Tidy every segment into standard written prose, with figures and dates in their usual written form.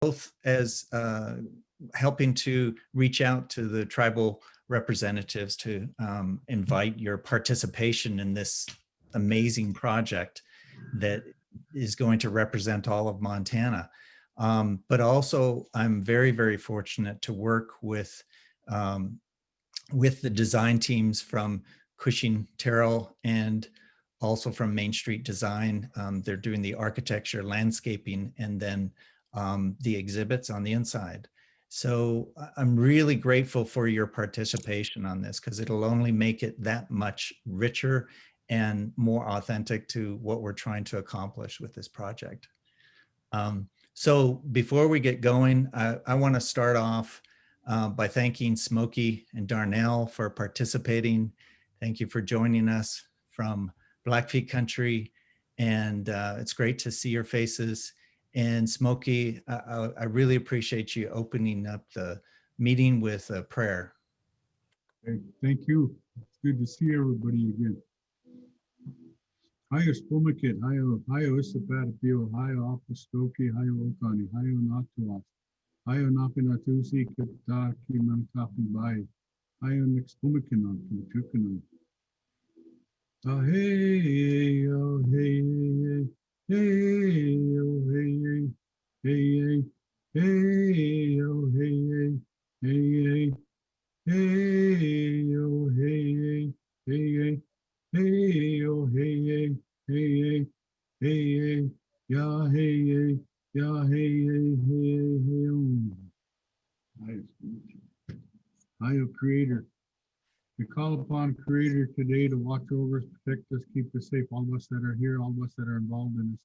both as helping to reach out to the tribal representatives to invite your participation in this amazing project that is going to represent all of Montana. But also, I'm very, very fortunate to work with the design teams from Cushing Terrell and also from Main Street Design. They're doing the architecture, landscaping, and then the exhibits on the inside. So I'm really grateful for your participation on this, because it'll only make it that much richer and more authentic to what we're trying to accomplish with this project. So before we get going, I want to start off by thanking Smokey and Darnell for participating. Thank you for joining us from Blackfeet country, and it's great to see your faces. And Smokey, I really appreciate you opening up the meeting with a prayer. Thank you. It's good to see everybody again. Hayo Spomakit, Hayo Isapatapio, Hayo Apostoki, Hayo Okani, Hayo Natuas, Hayo Napinatusi, Kitaki Mankapi Bai, Hayo Nexpumakinon, Kuchukanon. Oh hey, oh hey, hey, oh hey, hey, hey, oh hey, hey, hey, oh hey, hey, hey, oh hey, hey, hey, ya hey, ya hey, hey, Hi, Creator. We call upon Creator today to watch over us, protect us, keep us safe. All of us that are here, all of us that are involved in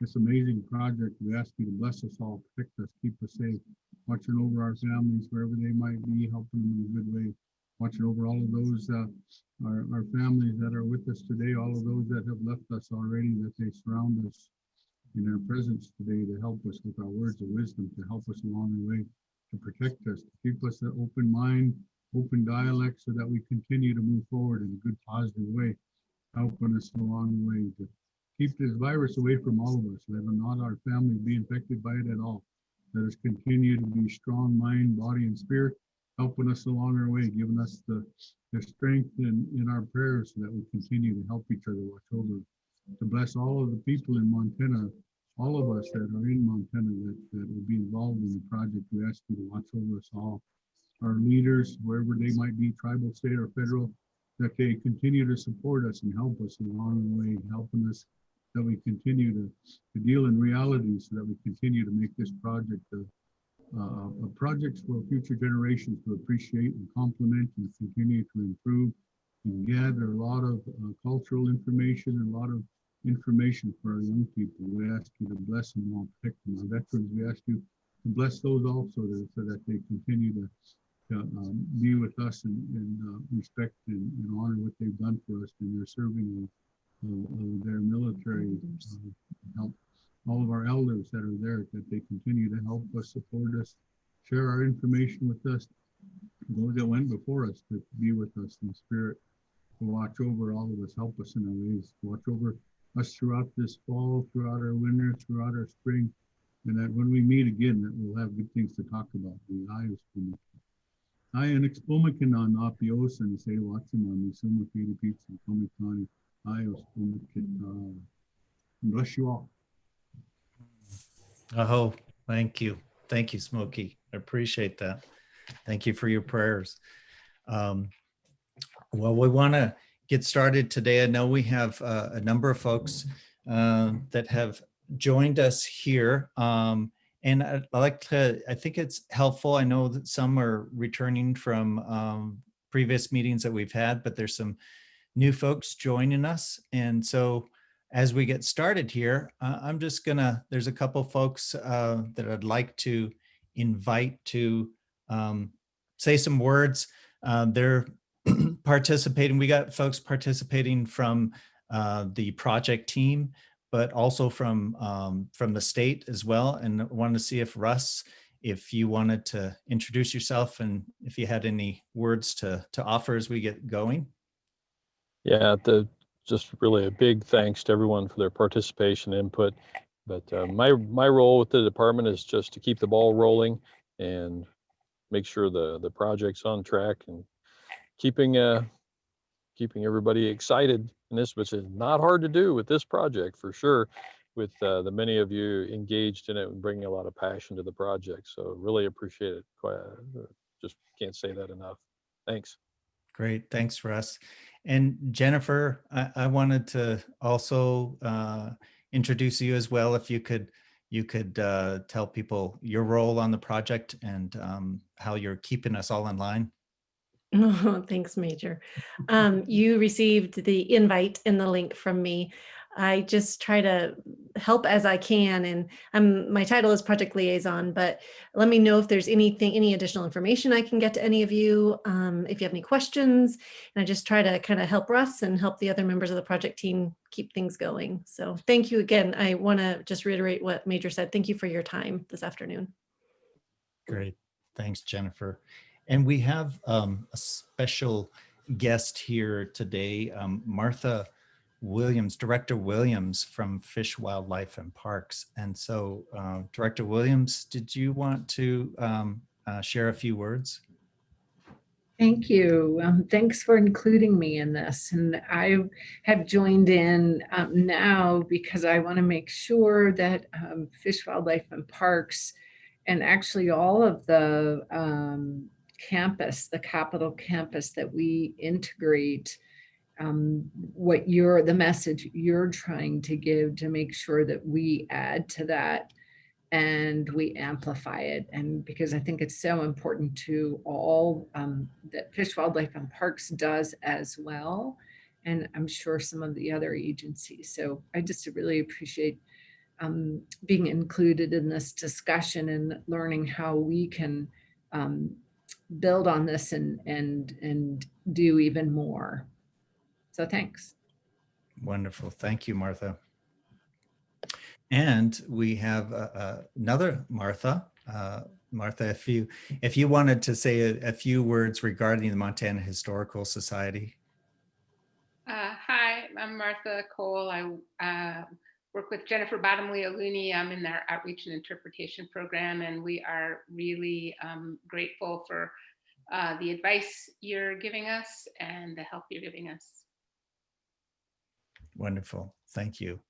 this amazing project, we ask you to bless us all, protect us, keep us safe, watching over our families wherever they might be, helping them in a good way, watching over all of those, our families that are with us today, all of those that have left us already, that they surround us in their presence today to help us with our words of wisdom, to help us along the way, to protect us, to keep us an open mind, open dialect, so that we continue to move forward in a good, positive way, helping us along the way to keep this virus away from all of us. Let not our family be infected by it at all. Let us continue to be strong, mind, body, and spirit, helping us along our way, giving us the strength in our prayers so that we continue to help each other, watch over, to bless all of the people in Montana, all of us that are in Montana that will be involved in the project. We ask you to watch over us all. Our leaders, wherever they might be, tribal, state, or federal, that they continue to support us and help us along the way, helping us that we continue to deal in reality, so that we continue to make this project a project for future generations to appreciate and complement and continue to improve and gather a lot of cultural information and a lot of information for our young people. We ask you to bless them all, protect them. Our veterans, we ask you to bless those also, so that they continue to be with us and respect and honor what they've done for us in their serving of their military. Help all of our elders that are there, that they continue to help us, support us, share our information with us. Those that went before us, to be with us in spirit, to watch over all of us, help us in our ways, to watch over us throughout this fall, throughout our winter, throughout our spring, and that when we meet again, that we'll have good things to talk about. I an expomakinan apios and say watching on the summa pizza and comicani. I was bless you all. Oh, thank you. Thank you, Smokey. I appreciate that. Thank you for your prayers. Well, we want to get started today. I know we have a number of folks that have joined us here. And I think it's helpful. I know that some are returning from previous meetings that we've had, but there's some new folks joining us. And so as we get started here, there's a couple folks that I'd like to invite to say some words. They're participating. We got folks participating from the project team, but also from the state as well. And I wanted to see if Russ, if you wanted to introduce yourself and if you had any words to offer as we get going. Yeah, just really a big thanks to everyone for their participation, input. But my role with the department is just to keep the ball rolling and make sure the project's on track and keeping everybody excited in this, which is not hard to do with this project for sure, with the many of you engaged in it and bringing a lot of passion to the project. So really appreciate it. Just can't say that enough. Thanks. Great. Thanks, Russ. And Jennifer, I wanted to also introduce you as well. If you could tell people your role on the project and how you're keeping us all in line. Oh, thanks, Major. You received the invite and the link from me. I just try to help as I can, and my title is project liaison, but let me know if there's any additional information I can get to any of you, if you have any questions, and I just try to kind of help Russ and help the other members of the project team keep things going. So thank you again. I want to just reiterate what Major said. Thank you for your time this afternoon. Great. Thanks, Jennifer. And we have a special guest here today, Martha Williams, Director Williams from Fish, Wildlife and Parks. And so, Director Williams, did you want to share a few words? Thank you. Thanks for including me in this. And I have joined in now because I want to make sure that Fish, Wildlife and Parks, and actually all of the campus, the Capitol campus, that we integrate the message you're trying to give, to make sure that we add to that and we amplify it. And because I think it's so important to all that Fish, Wildlife and Parks does as well. And I'm sure some of the other agencies. So I just really appreciate being included in this discussion and learning how we can build on this and do even more. So thanks. Wonderful. Thank you, Martha. And we have another Martha. Martha, if you wanted to say a few words regarding the Montana Historical Society. Hi, I'm Martha Cole. I work with Jennifer Bottomley-Oluni. I'm in their Outreach and Interpretation program, and we are really grateful for the advice you're giving us and the help you're giving us. Wonderful. Thank you.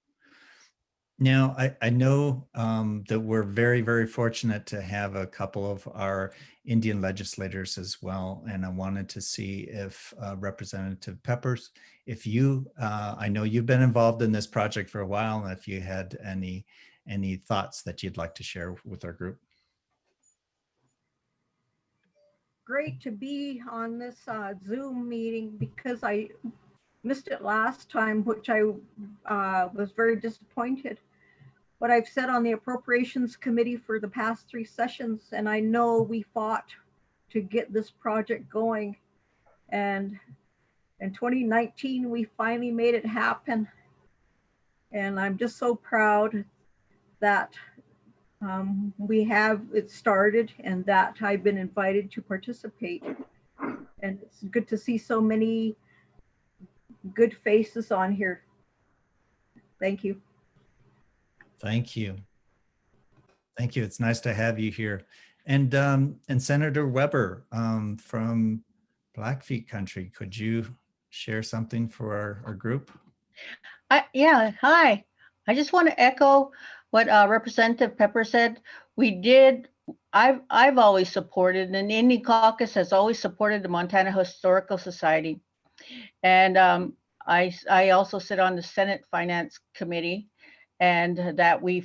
Now, I know that we're very, very fortunate to have a couple of our Indian legislators as well. And I wanted to see if Representative Peppers, if you, I know you've been involved in this project for a while, and if you had any thoughts that you'd like to share with our group. Great to be on this Zoom meeting, because I missed it last time, which I was very disappointed. What I've said on the Appropriations Committee for the past 3 sessions, and I know we fought to get this project going. And in 2019, we finally made it happen. And I'm just so proud that we have it started and that I've been invited to participate. And it's good to see so many good faces on here. Thank you. Thank you. Thank you. It's nice to have you here. And Senator Weber from Blackfeet Country, could you share something for our group? Yeah, hi. I just want to echo what Representative Pepper said. I've always supported, and the Indian Caucus has always supported the Montana Historical Society. And I also sit on the Senate Finance Committee, and that we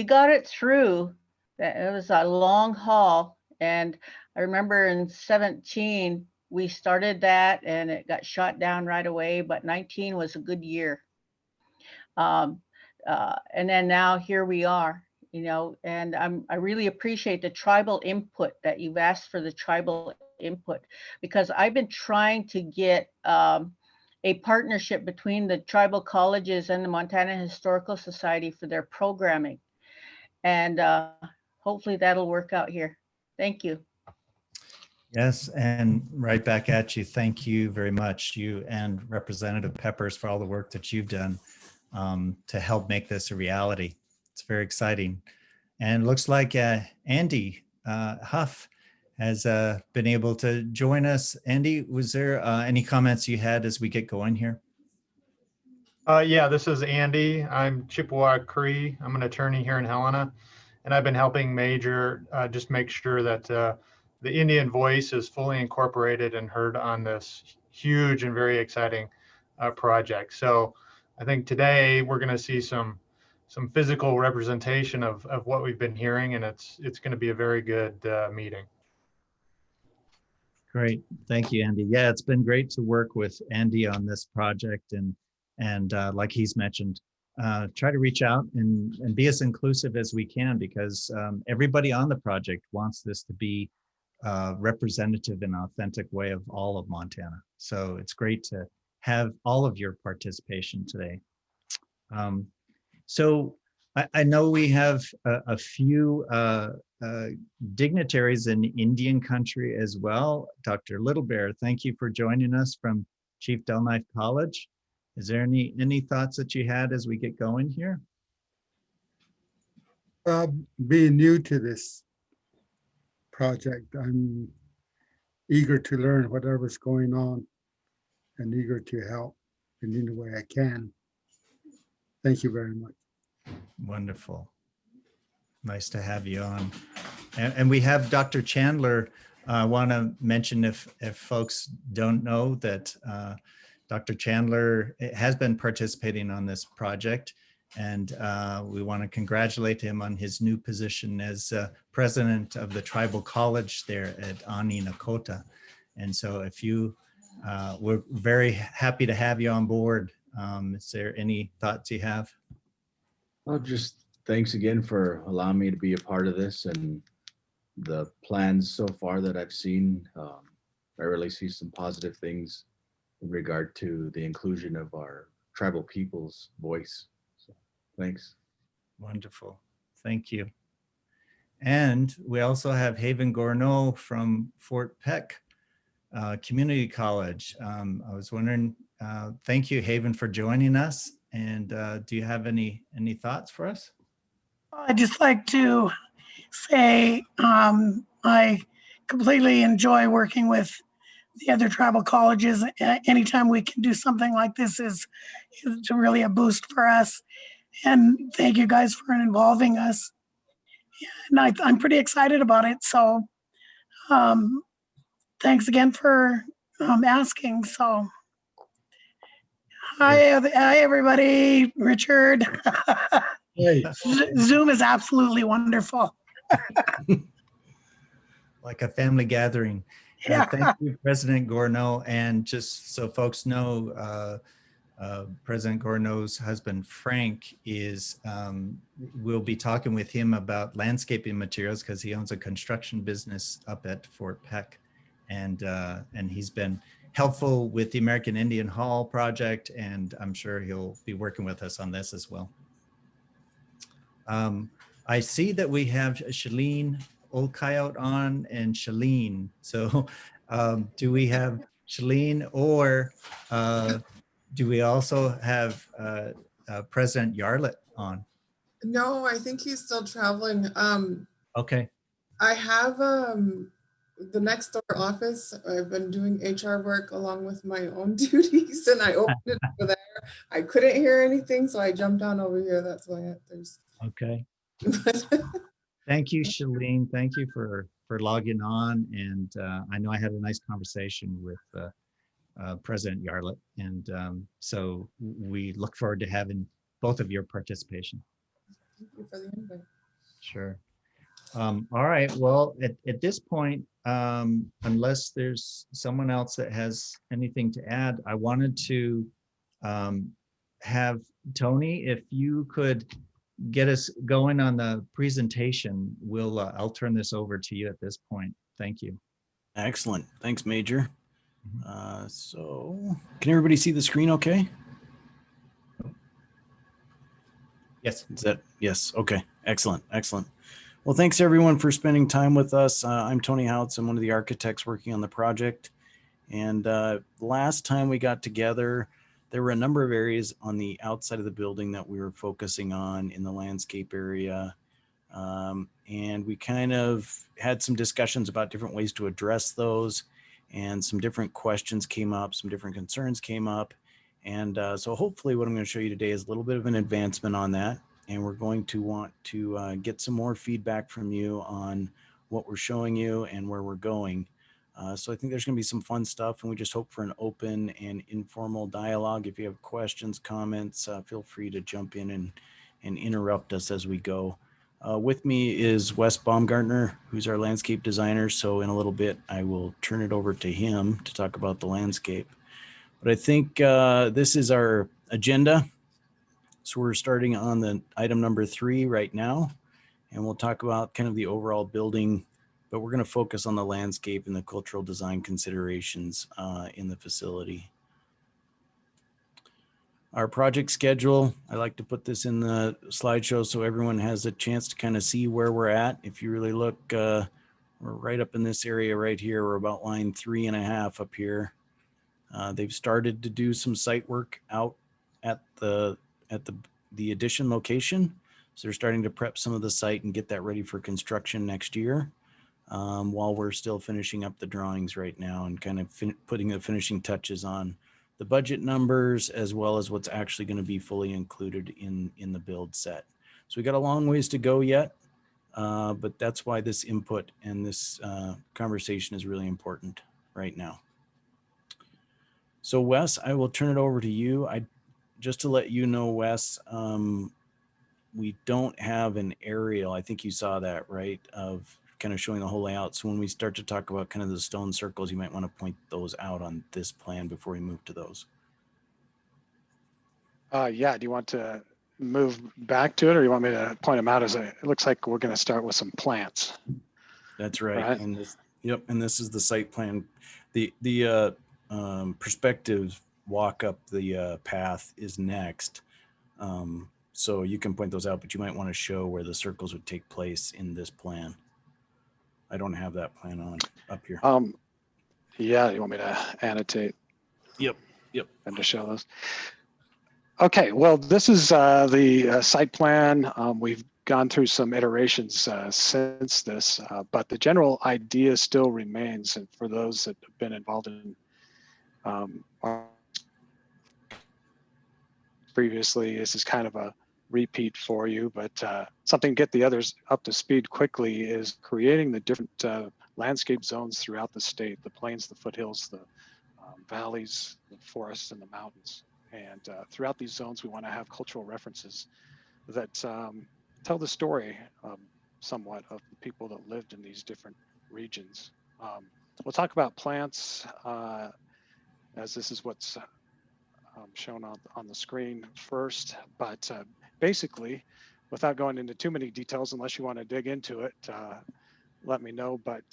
got it through. It was a long haul. And I remember in 17, we started that and it got shot down right away, but 19 was a good year. And then now here we are, you know, and I really appreciate the tribal input that you've asked for, the tribal input, because I've been trying to get a partnership between the tribal colleges and the Montana Historical Society for their programming. And hopefully that'll work out here. Thank you. Yes, and right back at you. Thank you very much, you and Representative Peppers, for all the work that you've done to help make this a reality. It's very exciting. And it looks like Andy Huff has been able to join us. Andy, was there any comments you had as we get going here? Yeah, this is Andy. I'm Chippewa Cree. I'm an attorney here in Helena, and I've been helping Major just make sure that the Indian voice is fully incorporated and heard on this huge and very exciting project. So I think today we're going to see some physical representation of what we've been hearing, and it's going to be a very good meeting. Great. Thank you, Andy. Yeah, it's been great to work with Andy on this project, and like he's mentioned, try to reach out and be as inclusive as we can, because everybody on the project wants this to be representative and authentic way of all of Montana. So it's great to have all of your participation today. So I know we have a few dignitaries in Indian country as well. Dr. Little Bear, thank you for joining us from Chief Del Knife College. Is there any thoughts that you had as we get going here? Being new to this project, I'm eager to learn whatever's going on and eager to help in any way I can. Thank you very much. Wonderful. Nice to have you on. And we have Dr. Chandler. I want to mention, if folks don't know, that Dr. Chandler has been participating on this project, and we want to congratulate him on his new position as president of the tribal college there at Ani Nakota. And so if you, we're very happy to have you on board. Is there any thoughts you have? Well, just thanks again for allowing me to be a part of this, and the plans so far that I've seen. I really see some positive things in regard to the inclusion of our tribal people's voice. So, thanks. Wonderful. Thank you. And we also have Haven Gourneau from Fort Peck Community College. I was wondering, thank you, Haven, for joining us. And do you have any thoughts for us? I'd just like to say I completely enjoy working with the other tribal colleges. Anytime we can do something like this is really a boost for us. And thank you guys for involving us. And I'm pretty excited about it. So thanks again for asking. So hi everybody, Richard. Hey. Zoom is absolutely wonderful. Like a family gathering. Yeah. Thank you, President Gourneau. And just so folks know, President Gourneau's husband, Frank, is, we'll be talking with him about landscaping materials because he owns a construction business up at Fort Peck. And he's been helpful with the American Indian Hall project, and I'm sure he'll be working with us on this as well. I see that we have Shalene Old Coyote on and Shalene. So do we have Shalene, or do we also have President Yarlett on? No, I think he's still traveling. Okay. I have the next door office. I've been doing HR work along with my own duties, and I opened it over there. I couldn't hear anything, so I jumped on over here. That's why there's. Okay. Thank you, Shalene. Thank you for logging on. And I know I had a nice conversation with President Yarlett. And so we look forward to having both of your participation. Thank you for the invite. Sure. All right. Well, at this point, unless there's someone else that has anything to add, I wanted to have Tony, if you could get us going on the presentation, I'll turn this over to you at this point. Thank you. Excellent. Thanks, Major. So can everybody see the screen okay? Yes. Is that, yes. Okay. Excellent. Excellent. Well, thanks everyone for spending time with us. I'm Tony Houts. I'm one of the architects working on the project. And last time we got together, there were a number of areas on the outside of the building that we were focusing on in the landscape area. And we kind of had some discussions about different ways to address those, and some different questions came up, some different concerns came up. And so hopefully what I'm going to show you today is a little bit of an advancement on that. And we're going to want to get some more feedback from you on what we're showing you and where we're going. So I think there's going to be some fun stuff, and we just hope for an open and informal dialogue. If you have questions, comments, feel free to jump in and interrupt us as we go. With me is Wes Baumgartner, who's our landscape designer. So in a little bit, I will turn it over to him to talk about the landscape. But I think this is our agenda. So we're starting on the item number 3 right now, and we'll talk about kind of the overall building, but we're going to focus on the landscape and the cultural design considerations in the facility. Our project schedule, I like to put this in the slideshow so everyone has a chance to kind of see where we're at. If you really look, we're right up in this area right here. We're about line 3.5 up here. They've started to do some site work out at the addition location. So they're starting to prep some of the site and get that ready for construction next year, while we're still finishing up the drawings right now and kind of putting the finishing touches on the budget numbers, as well as what's actually going to be fully included in the build set. So we got a long ways to go yet, but that's why this input and this conversation is really important right now. So Wes, I will turn it over to you. Just to let you know, Wes, we don't have an aerial. I think you saw that, right? Of kind of showing the whole layout. So when we start to talk about kind of the stone circles, you might want to point those out on this plan before we move to those. Yeah, do you want to move back to it, or you want me to point them out it looks like we're going to start with some plants. That's right. Right. And this, yep. And this is the site plan. The perspective walk up the path is next. So you can point those out, but you might want to show where the circles would take place in this plan. I don't have that plan on up here. Yeah, you want me to annotate? Yep. And to show those. Okay, well, this is the site plan. We've gone through some iterations since this, but the general idea still remains. And for those that have been involved in previously, this is kind of a repeat for you, but something to get the others up to speed quickly is creating the different landscape zones throughout the state: the plains, the foothills, the valleys, the forests, and the mountains. And throughout these zones, we want to have cultural references that tell the story somewhat of the people that lived in these different regions. We'll talk about plants, as this is what's shown on the screen first, but basically, without going into too many details, unless you want to dig into it, let me know. But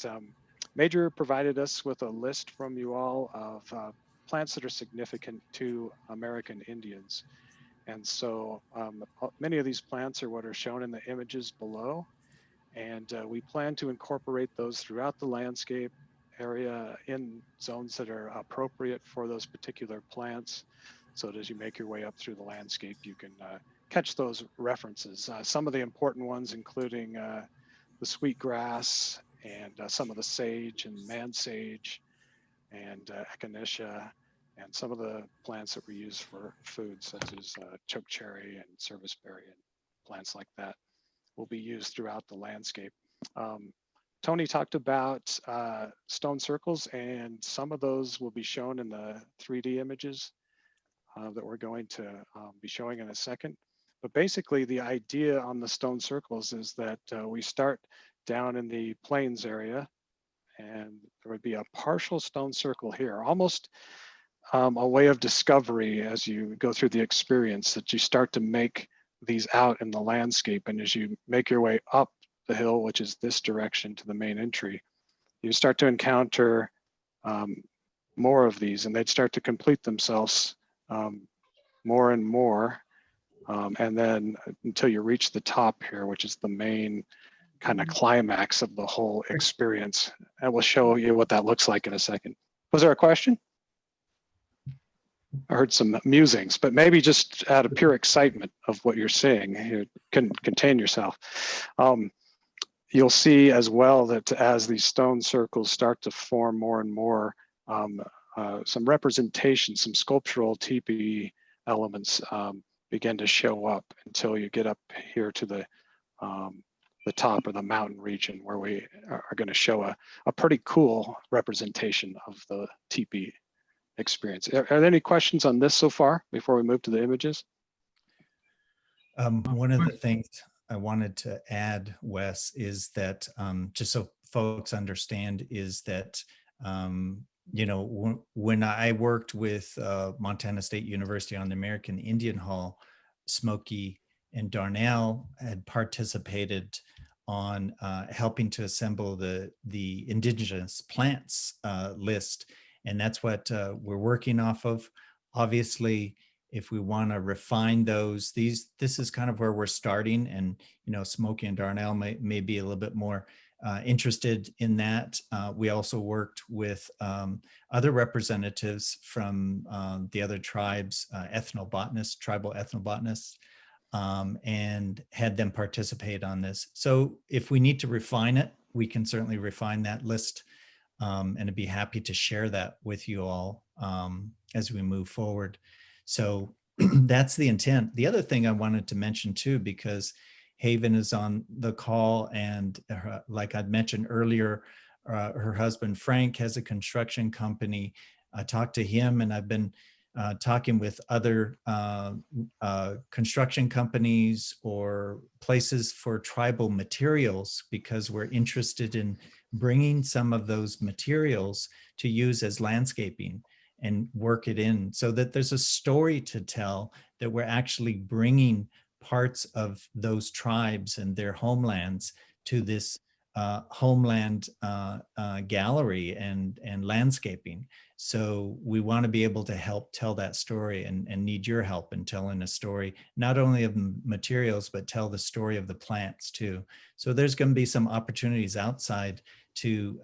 Major provided us with a list from you all of plants that are significant to American Indians. And so many of these plants are what are shown in the images below. And we plan to incorporate those throughout the landscape area in zones that are appropriate for those particular plants. So that as you make your way up through the landscape, you can catch those references. Some of the important ones, including the sweetgrass and some of the sage and man sage and echinacea, and some of the plants that we use for food, such as chokecherry and serviceberry and plants like that, will be used throughout the landscape. Tony talked about stone circles, and some of those will be shown in the 3D images that we're going to be showing in a second. But basically, the idea on the stone circles is that we start down in the plains area, and there would be a partial stone circle here, almost a way of discovery as you go through the experience, that you start to make these out in the landscape. And as you make your way up the hill, which is this direction to the main entry, you start to encounter more of these, and they'd start to complete themselves more and more. And then until you reach the top here, which is the main kind of climax of the whole experience. And we'll show you what that looks like in a second. Was there a question? I heard some musings, but maybe just out of pure excitement of what you're seeing, you can contain yourself. You'll see as well that as these stone circles start to form more and more, some representation, some sculptural teepee elements begin to show up until you get up here to the top of the mountain region, where we are going to show a pretty cool representation of the teepee experience. Are there any questions on this so far before we move to the images? One of the things I wanted to add, Wes, is that just so folks understand, is that you know, when I worked with Montana State University on the American Indian Hall, Smokey and Darnell had participated on helping to assemble the indigenous plants list, and that's what we're working off of. Obviously, if we want to refine those, this is kind of where we're starting, and you know, Smokey and Darnell may be a little bit more interested in that. We also worked with other representatives from the other tribes, tribal ethnobotanists, and had them participate on this. So if we need to refine it, we can certainly refine that list, and I'd be happy to share that with you all as we move forward. So that's the intent. The other thing I wanted to mention too, because Haven is on the call, and like I'd mentioned earlier, her husband Frank has a construction company. I talked to him, and I've been talking with other construction companies or places for tribal materials, because we're interested in bringing some of those materials to use as landscaping and work it in, so that there's a story to tell, that we're actually bringing parts of those tribes and their homelands to this homeland gallery and landscaping. So we want to be able to help tell that story, and need your help in telling a story, not only of materials, but tell the story of the plants too. So there's going to be some opportunities outside to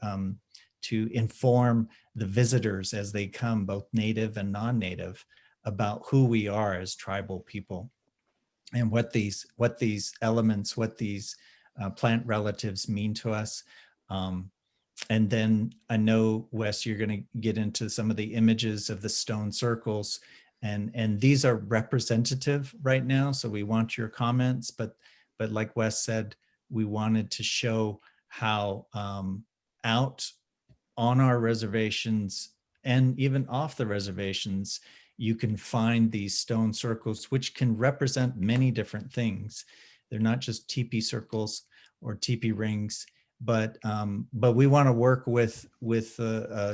inform the visitors as they come, both native and non-native, about who we are as tribal people, and what these elements, what these plant relatives mean to us. And then I know, Wes, you're going to get into some of the images of the stone circles, and these are representative right now, so we want your comments, but like Wes said, we wanted to show how out on our reservations and even off the reservations, you can find these stone circles, which can represent many different things. They're not just teepee circles or teepee rings, but we want to work with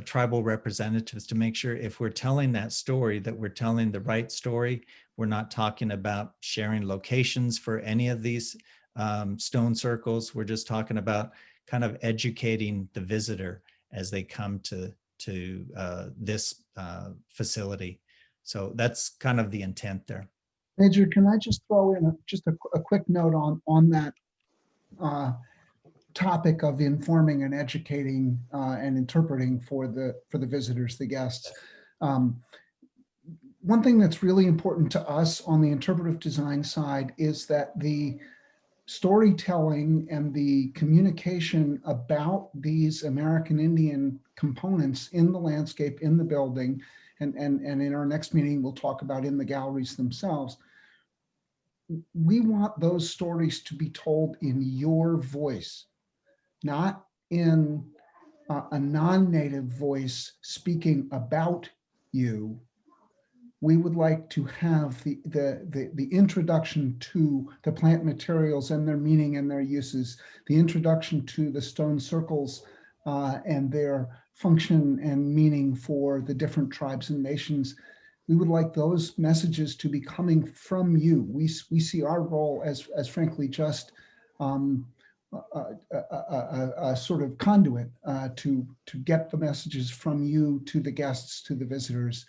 tribal representatives to make sure, if we're telling that story, that we're telling the right story. We're not talking about sharing locations for any of these stone circles. We're just talking about kind of educating the visitor as they come to this facility. So that's kind of the intent there. Major, can I just throw in just a quick note on that topic of informing and educating and interpreting for the visitors, the guests. One thing that's really important to us on the interpretive design side is that the storytelling and the communication about these American Indian components in the landscape, in the building, and in our next meeting, we'll talk about in the galleries themselves. We want those stories to be told in your voice, not in a non-native voice speaking about you. We would like to have the introduction to the plant materials and their meaning and their uses, the introduction to the stone circles and their function and meaning for the different tribes and nations. We would like those messages to be coming from you. We see our role as frankly just a sort of conduit to get the messages from you to the guests, to the visitors.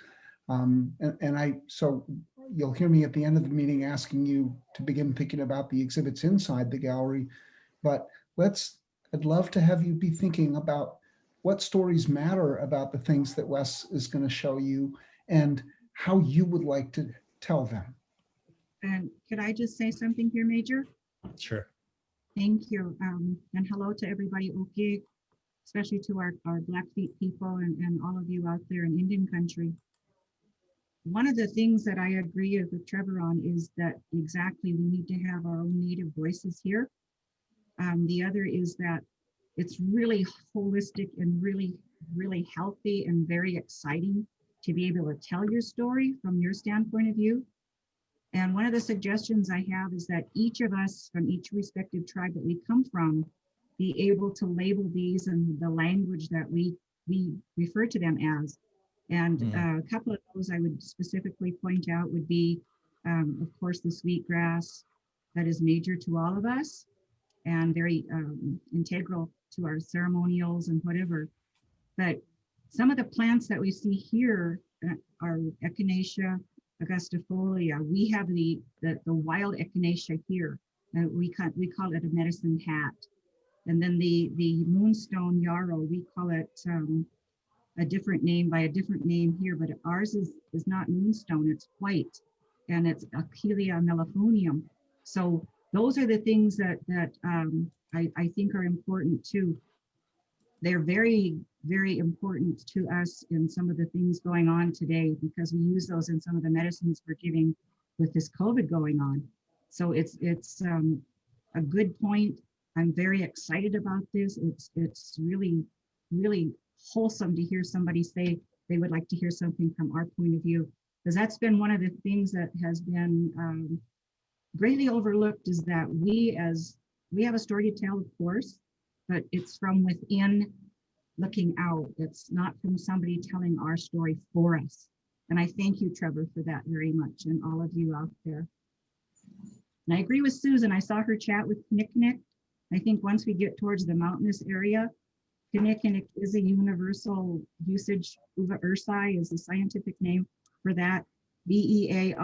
So you'll hear me at the end of the meeting asking you to begin thinking about the exhibits inside the gallery, but I'd love to have you be thinking about what stories matter about the things that Wes is going to show you, and how you would like to tell them. And could I just say something here, Major? Sure. Thank you. And hello to everybody, okay, especially to our Blackfeet people and all of you out there in Indian country. One of the things that I agree with Trevor on is that exactly we need to have our own native voices here. The other is that it's really holistic and really, really healthy and very exciting to be able to tell your story from your standpoint of view. And one of the suggestions I have is that each of us from each respective tribe that we come from be able to label these in the language that we refer to them as. And a couple of those I would specifically point out would be, of course, the sweetgrass that is major to all of us and very integral to our ceremonials and whatever. But some of the plants that we see here are Echinacea augustifolia. We have the wild Echinacea here. We call it a medicine hat. And then the moonstone yarrow, we call it a different name by a different name here, but ours is not moonstone, it's white, and it's Achillea melifonium. So those are the things that I think are important too. They're very, very important to us in some of the things going on today because we use those in some of the medicines we're giving with this COVID going on. So it's a good point. I'm very excited about this. It's really, really wholesome to hear somebody say they would like to hear something from our point of view, because that's been one of the things that has been greatly overlooked, is that we have a story to tell, of course, but it's from within looking out. It's not from somebody telling our story for us. And I thank you, Trevor, for that very much, and all of you out there. And I agree with Susan. I saw her chat with Kinnikinnick. I think once we get towards the mountainous area, Kinnikinnick is a universal usage. Uva ursi is the scientific name for that. B-E-A-R-B-E-R-R-Y,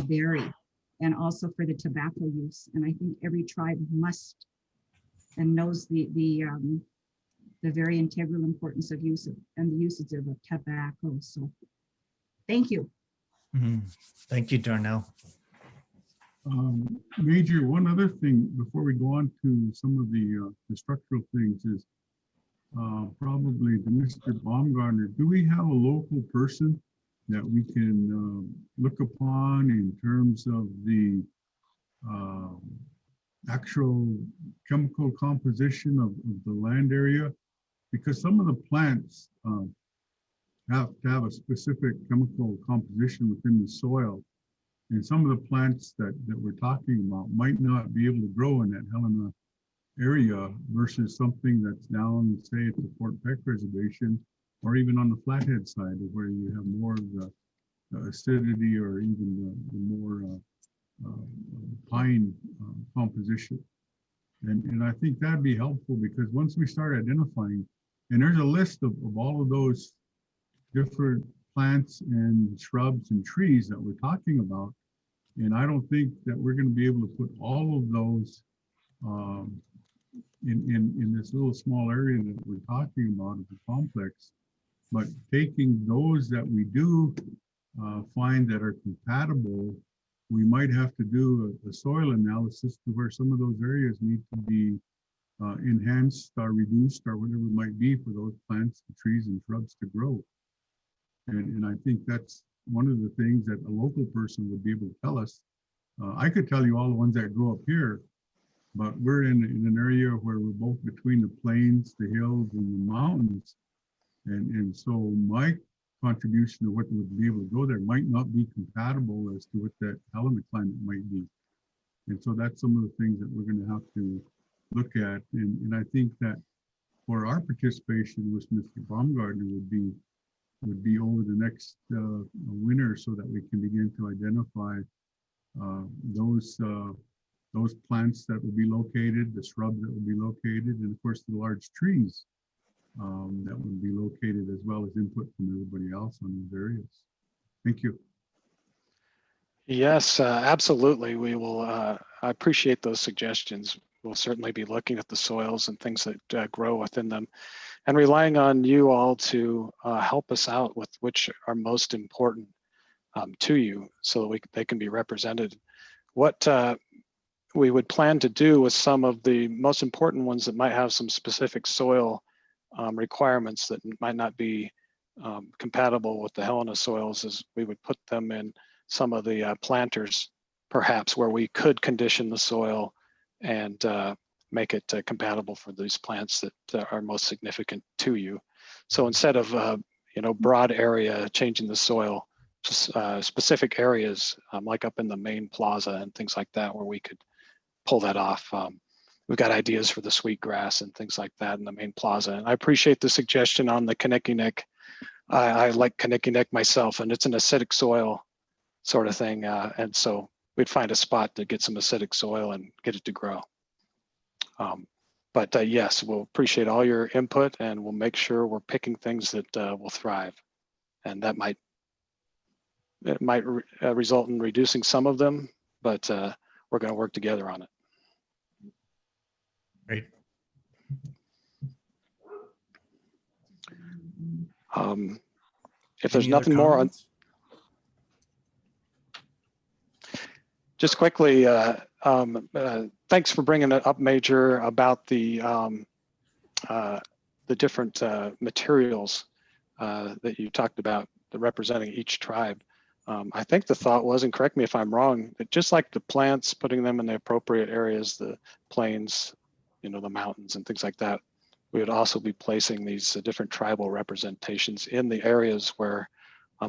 berry, and also for the tobacco use. And I think every tribe must and knows the very integral importance of use and the usage of tobacco. So thank you. Thank you, Darnell. Major, one other thing before we go on to some of the structural things is probably to Mr. Baumgartner. Do we have a local person that we can look upon in terms of the actual chemical composition of the land area? Because some of the plants have to have a specific chemical composition within the soil. And some of the plants that we're talking about might not be able to grow in that Helena area versus something that's down, say, at the Fort Peck Reservation, or even on the Flathead side, where you have more of the acidity or even the more pine composition. And I think that'd be helpful, because once we start identifying, and there's a list of all of those different plants and shrubs and trees that we're talking about. And I don't think that we're going to be able to put all of those in this little small area that we're talking about of the complex. But taking those that we do find that are compatible, we might have to do a soil analysis to where some of those areas need to be enhanced or reduced or whatever it might be for those plants, trees, and shrubs to grow. And I think that's one of the things that a local person would be able to tell us. I could tell you all the ones that grow up here, but we're in an area where we're both between the plains, the hills, and the mountains. And so my contribution to what would be able to go there might not be compatible as to what that Helena climate might be. And so that's some of the things that we're going to have to look at. And I think that for our participation with Mr. Baumgartner would be over the next winter, so that we can begin to identify those plants that will be located, the shrubs that will be located, and of course the large trees that would be located, as well as input from everybody else on these areas. Thank you. Yes, absolutely. We will. I appreciate those suggestions. we'll certainly be looking at the soils and things that grow within them, and relying on you all to help us out with which are most important to you, so that they can be represented. What we would plan to do with some of the most important ones that might have some specific soil requirements that might not be compatible with the Helena soils is we would put them in some of the planters, perhaps, where we could condition the soil and make it compatible for these plants that are most significant to you. So instead of broad area changing the soil, specific areas like up in the main plaza and things like that, where we could pull that off. We've got ideas for the sweetgrass and things like that in the main plaza. And I appreciate the suggestion on the Kinnickinnick. I like Kinnickinnick myself, and it's an acidic soil sort of thing. And so we'd find a spot to get some acidic soil and get it to grow. But yes, we'll appreciate all your input, and we'll make sure we're picking things that will thrive. And that might result in reducing some of them, but we're going to work together on it. Great. If there's Any other nothing more on, comments? just quickly, thanks for bringing it up, Major, about the different materials that you talked about, representing each tribe. I think the thought was, and correct me if I'm wrong, that just like the plants, putting them in the appropriate areas, the plains, the mountains and things like that, we would also be placing these different tribal representations in the areas where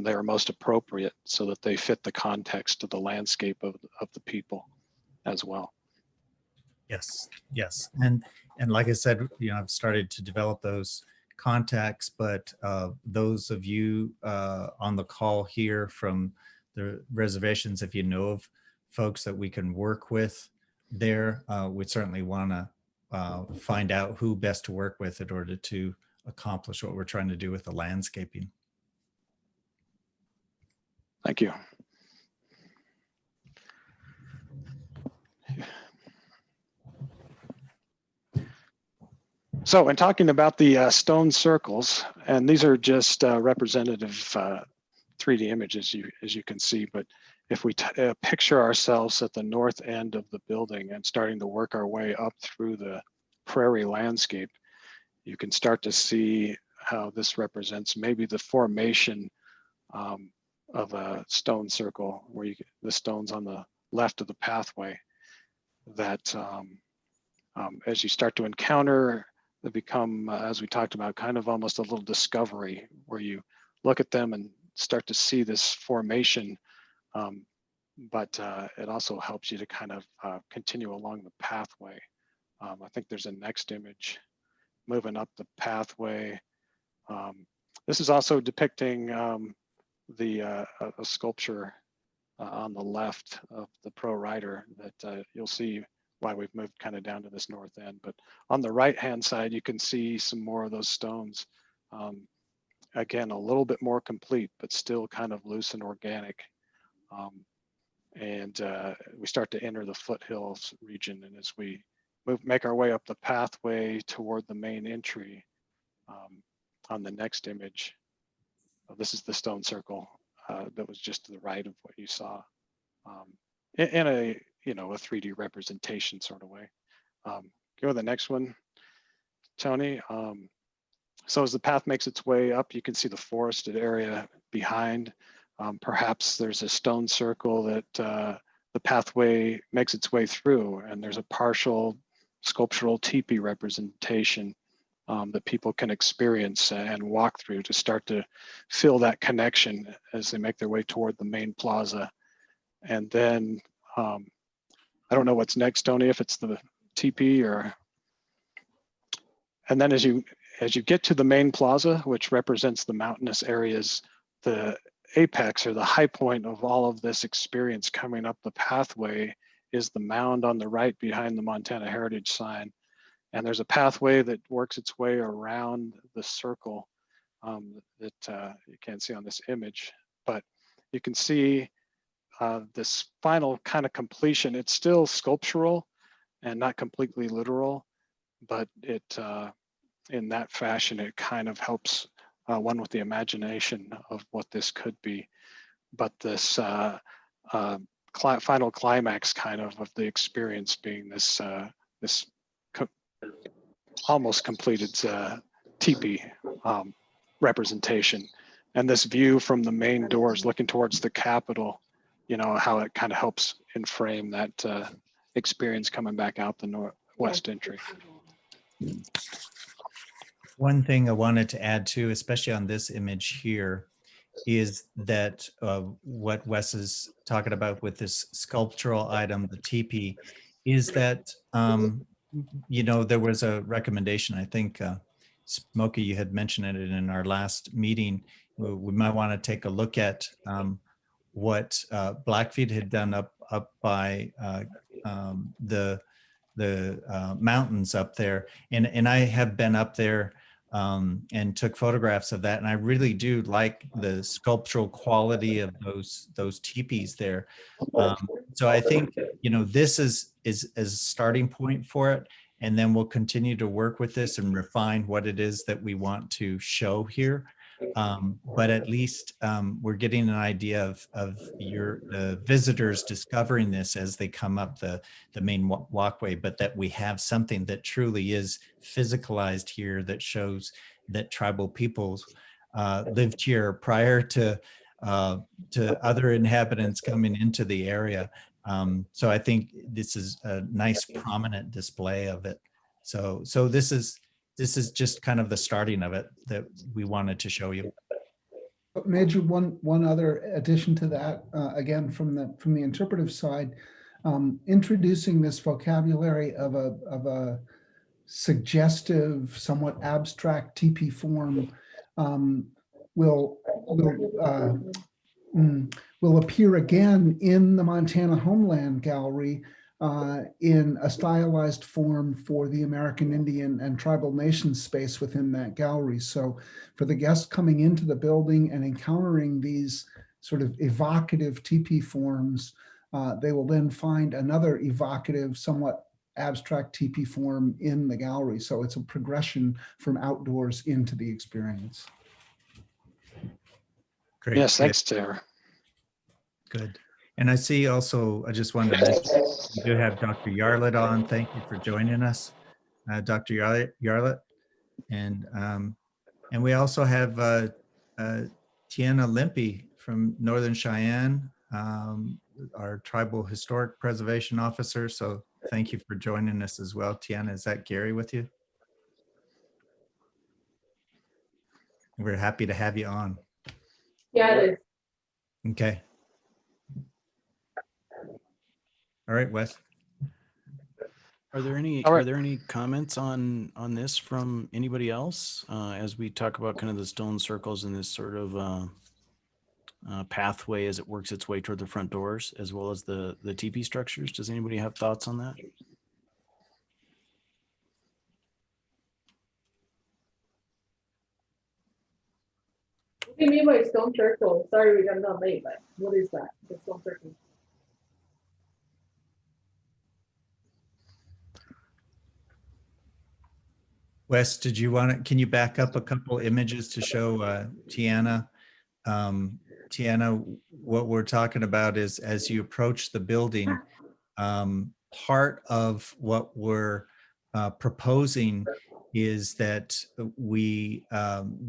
they are most appropriate, so that they fit the context of the landscape of the people as well. Yes, yes. And like I said, I've started to develop those contacts, but those of you on the call here from the reservations, if you know of folks that we can work with there, we'd certainly want to find out who best to work with in order to accomplish what we're trying to do with the landscaping. Thank you. So in talking about the stone circles, and these are just representative 3D images, as you can see, but if we picture ourselves at the north end of the building and starting to work our way up through the prairie landscape, you can start to see how this represents maybe the formation of a stone circle, where the stones on the left of the pathway that as you start to encounter, they become, as we talked about, kind of almost a little discovery, where you look at them and start to see this formation, but it also helps you to kind of continue along the pathway. I think there's a next image moving up the pathway. This is also depicting a sculpture on the left of the Pro Rider that you'll see why we've moved kind of down to this north end. But on the right hand side, you can see some more of those stones. Again, a little bit more complete, but still kind of loose and organic. And we start to enter the foothills region. And as we make our way up the pathway toward the main entry, on the next image, this is the stone circle that was just to the right of what you saw, in a a 3D representation sort of way. Go to the next one, Tony. So as the path makes its way up, you can see the forested area behind. Perhaps there's a stone circle that the pathway makes its way through, and there's a partial sculptural teepee representation that people can experience and walk through to start to feel that connection as they make their way toward the main plaza. And then I don't know what's next, Tony, if it's the teepee or. And then as you get to the main plaza, which represents the mountainous areas, the apex or the high point of all of this experience coming up the pathway is the mound on the right behind the Montana Heritage sign. And there's a pathway that works its way around the circle that you can't see on this image, but you can see this final kind of completion. It's still sculptural, and not completely literal, but it in that fashion, it kind of helps one with the imagination of what this could be. But this final climax kind of the experience being this almost completed teepee representation, and this view from the main doors looking towards the Capitol, you know, how it kind of helps in frame that experience coming back out the northwest entry. One thing I wanted to add too, especially on this image here, is that what Wes is talking about with this sculptural item, the teepee, is that, you know, there was a recommendation, I think, Smokey, you had mentioned it in our last meeting. We might want to take a look at what Blackfeet had done up by the mountains up there. And I have been up there and took photographs of that. And I really do like the sculptural quality of those teepees there. So I think, you know, this is a starting point for it. And then we'll continue to work with this and refine what it is that we want to show here. But at least we're getting an idea of the visitors discovering this as they come up the main walkway, but that we have something that truly is physicalized here that shows that tribal peoples lived here prior to other inhabitants coming into the area. So I think this is a nice prominent display of it. So this is just kind of the starting of it that we wanted to show you. Major, one other addition to that, again from the interpretive side, introducing this vocabulary of a suggestive, somewhat abstract teepee form will appear again in the Montana Homeland Gallery in a stylized form for the American Indian and tribal nations space within that gallery. So for the guests coming into the building and encountering these sort of evocative teepee forms, they will then find another evocative, somewhat abstract teepee form in the gallery. So it's a progression from outdoors into the experience. Great. Yes, thanks, Tara. Good. And I see also, I just wanted to mention, we do have Dr. Yarlett on. Thank you for joining us, Dr. Yarlett. And we also have Tiana Limpy from Northern Cheyenne, our Tribal Historic Preservation Officer. So thank you for joining us as well. Tiana, is that Gary with you? We're happy to have you on. Yeah, it is. Okay. All right, Wes. Are there any All right. are there any comments on this from anybody else as we talk about kind of the stone circles and this sort of pathway as it works its way toward the front doors, as well as the teepee structures? Does anybody have thoughts on that? What do you mean by stone circle? Sorry, we got done late, but what is that? The stone circle. Wes, did you want to, can you back up a couple images to show Tiana? Tiana, what we're talking about is as you approach the building, part of what we're proposing is that we,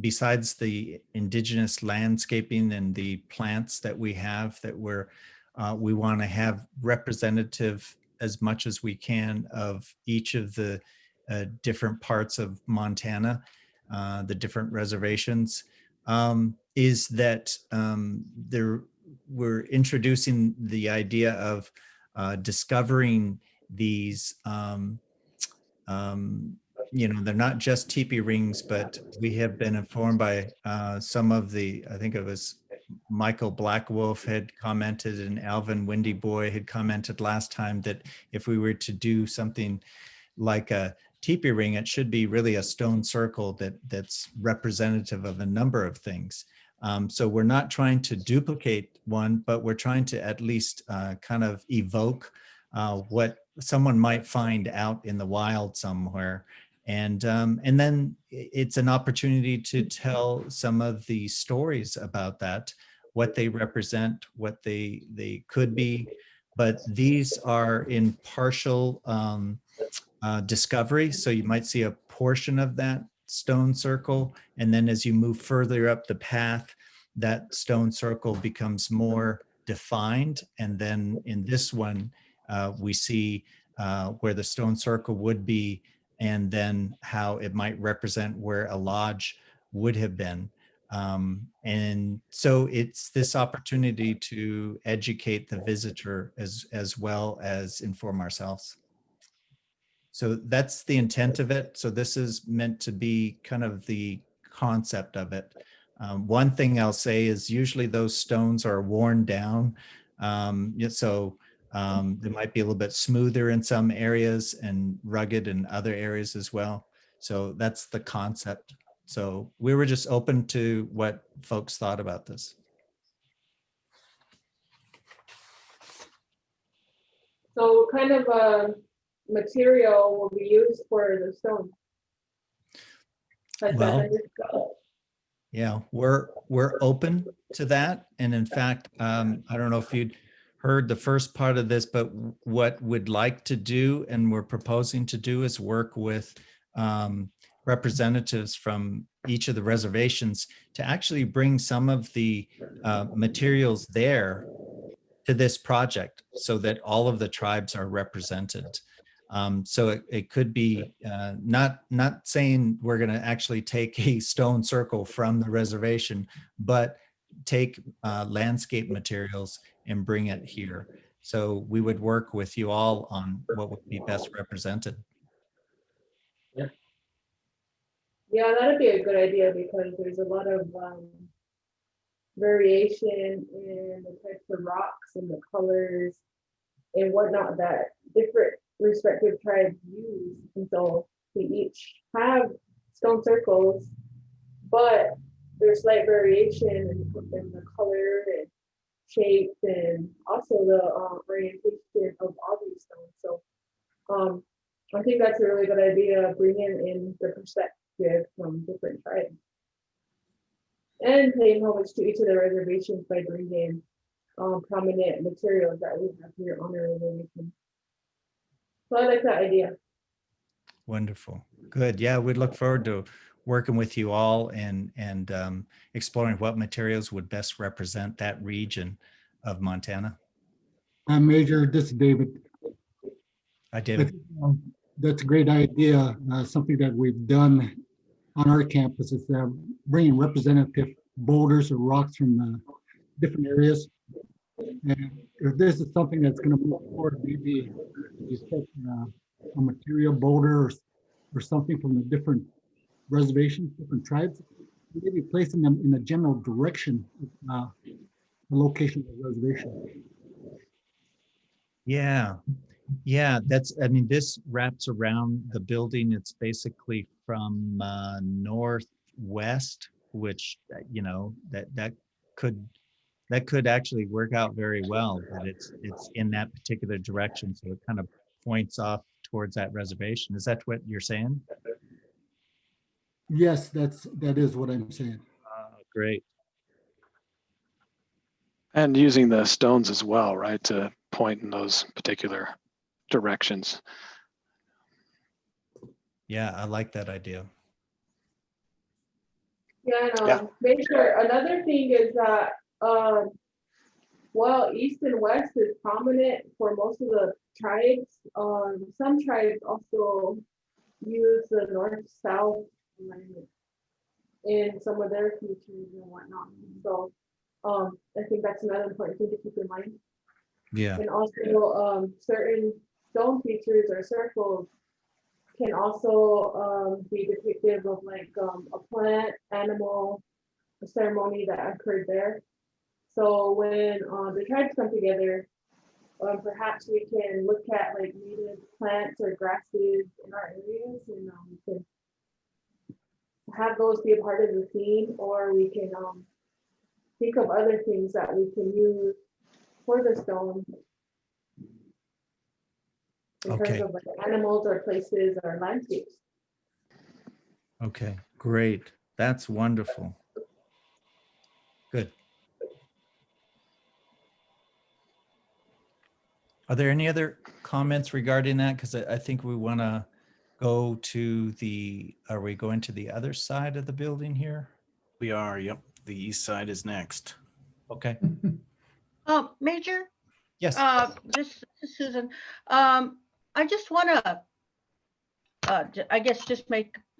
besides the indigenous landscaping and the plants that we have, that we want to have representative as much as we can of each of the different parts of Montana, the different reservations, is that we're introducing the idea of discovering these, you know, they're not just teepee rings, but we have been informed by some of the, I think it was Michael Blackwolf had commented and Alvin Windy Boy had commented last time that if we were to do something like a teepee ring, it should be really a stone circle that's representative of a number of things. So we're not trying to duplicate one, but we're trying to at least kind of evoke someone might find out in the wild somewhere. And then it's an opportunity to tell some of the stories about that, what they represent, what they could be. But these are in partial discovery. So you might see a portion of that stone circle. And then as you move further up the path, that stone circle becomes more defined. And then in this one, we see where the stone circle would be, and then how it might represent where a lodge would have been. And so it's this opportunity to educate the visitor as well as inform ourselves. So that's the intent of it. So this is meant to be kind of the concept of it. One thing I'll say is usually those stones are worn down. They might be a little bit smoother in some areas and rugged in other areas as well. So that's the concept. So we were just open to what folks thought about this. So what kind of material will be used for the stone? Well, yeah, we're open to that. And in fact, I don't know if you'd heard the first part of this, but what we'd like to do and we're proposing to do is work with representatives from each of the reservations to actually bring some of the materials there to this project so that all of the tribes are represented. So it could be not saying we're going to actually take a stone circle from the reservation, but take landscape materials and bring it here. So we would work with you all on what would be best represented. Yeah, that'd be a good idea because there's a lot of variation in the types of rocks and the colors and whatnot that different respective tribes use. And so we each have stone circles, but there's slight variation in the color and shape and also the orientation of all these stones. So I think that's a really good idea, bringing in the perspective from different tribes. And paying homage to each of the reservations by bringing prominent materials that we have here on our reservation. So I like that idea. Wonderful. Good. Yeah, we'd look forward to working with you all and exploring what materials would best represent that region of Montana. Major, this is David. Hi, David. That's a great idea. Something that we've done on our campus is bringing representative boulders or rocks from different areas. And if this is something that's going to move forward, maybe you take a material boulder or something from the different reservations, different tribes, maybe placing them in a general direction of the location of the reservation. Yeah, I mean, this wraps around the building. It's basically from northwest, which, you know, that could actually work out very well, but it's in that particular direction. So it kind of points off towards that reservation. Is that what you're saying? Yes, that is what I'm saying. Great. And using the stones as well, right, to point in those particular directions. Yeah, I like that idea. Yeah, and Major, another thing is that while East and West is prominent for most of the tribes, some tribes also use the North-South alignment in some of their features and whatnot. So I think that's another important thing to keep in mind. Yeah. And also certain stone features or circles can also be depictive of like a plant, animal, a ceremony that occurred there. So when the tribes come together, perhaps we can look at like native plants or grasses in our areas, and we can have those be a part of the theme, or we can think of other things that we can use for the stone. in Okay. terms of like animals or places or landscapes. Okay, great. That's wonderful. Good. Are there any other comments regarding that? Because I think we want to go to are we going to the other side of the building here? We are, yep. The east side is next. Okay. Major, Yes. this is Susan. I just want to, I guess, just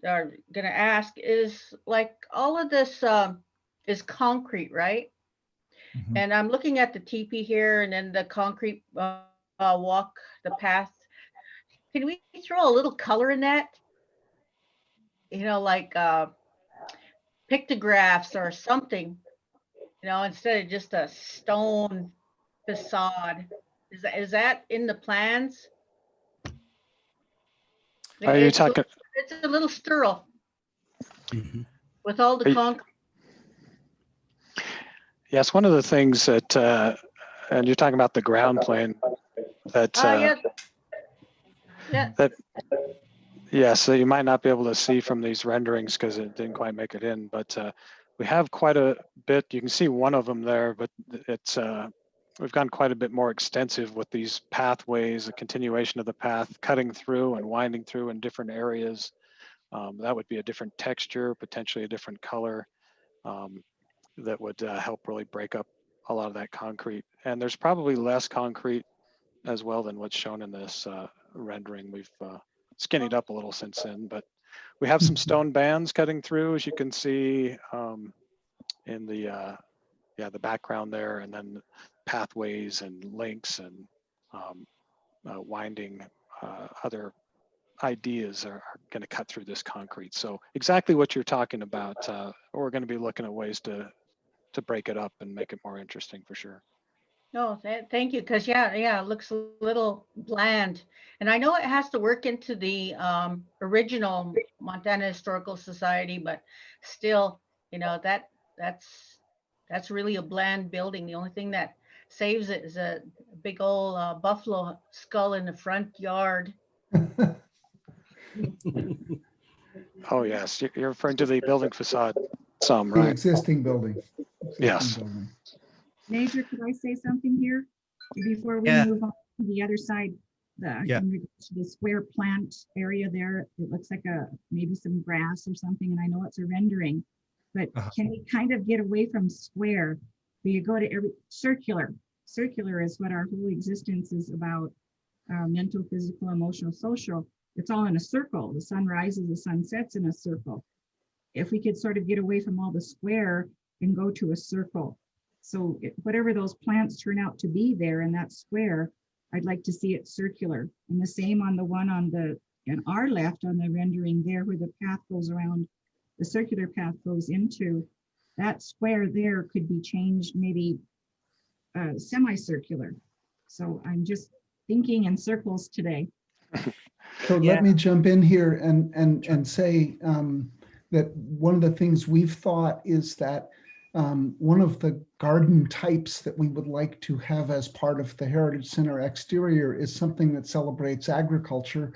gonna ask is like all of this is concrete, right? Mhm. And I'm looking at the teepee here and then the concrete walk, the path. Can we throw a little color in that? You know, like pictographs or something, you know, instead of just a stone facade. Is that in the plans? Are you talking? It's a little sterile Mhm. with all the concrete. Yes, one of the things that, and you're talking about the ground plane that, Yeah. that, yes, so you might not be able to see from these renderings because it didn't quite make it in, but we have quite a bit. You can see one of them there, but it's, we've gone quite a bit more extensive with these pathways, a continuation of the path, cutting through and winding through in different areas. That would be a different texture, potentially a different color. That would help really break up a lot of that concrete. And there's probably less concrete as well than what's shown in this rendering. We've skinnied up a little since then, but we have some stone bands cutting through, as you can see in the background there, and then pathways and links and winding other ideas are going to cut through this concrete. So exactly what you're talking about, we're going to be looking at ways to break it up and make it more interesting for sure. No, thank you. Because it looks a little bland, and I know it has to work into the original Montana Historical Society, but still, you know, that's really a bland building. The only thing that saves it is a big old buffalo skull in the front yard. Oh yes, you're referring to the building facade, The right? existing building. Yes. Building. Major, could I say something here before we Yeah. move on to the other side? Yeah. In regards to the square plant area there, it looks like maybe some grass or something, and I know it's a rendering, but can we kind of get away from square? We go to every circular. Circular is what our whole existence is about. Mental, physical, emotional, social. It's all in a circle. The sun rises, the sun sets in a circle. If we could sort of get away from all the square and go to a circle. So whatever those plants turn out to be there in that square, I'd like to see it circular. And the same on the one on our left on the rendering there where the path goes around, the circular path goes into, that square there could be changed maybe semicircular. So I'm just thinking in circles today. So let me jump in here and say that one of the things we've thought is that one of the garden types that we would like to have as part of the Heritage Center exterior is something that celebrates agriculture.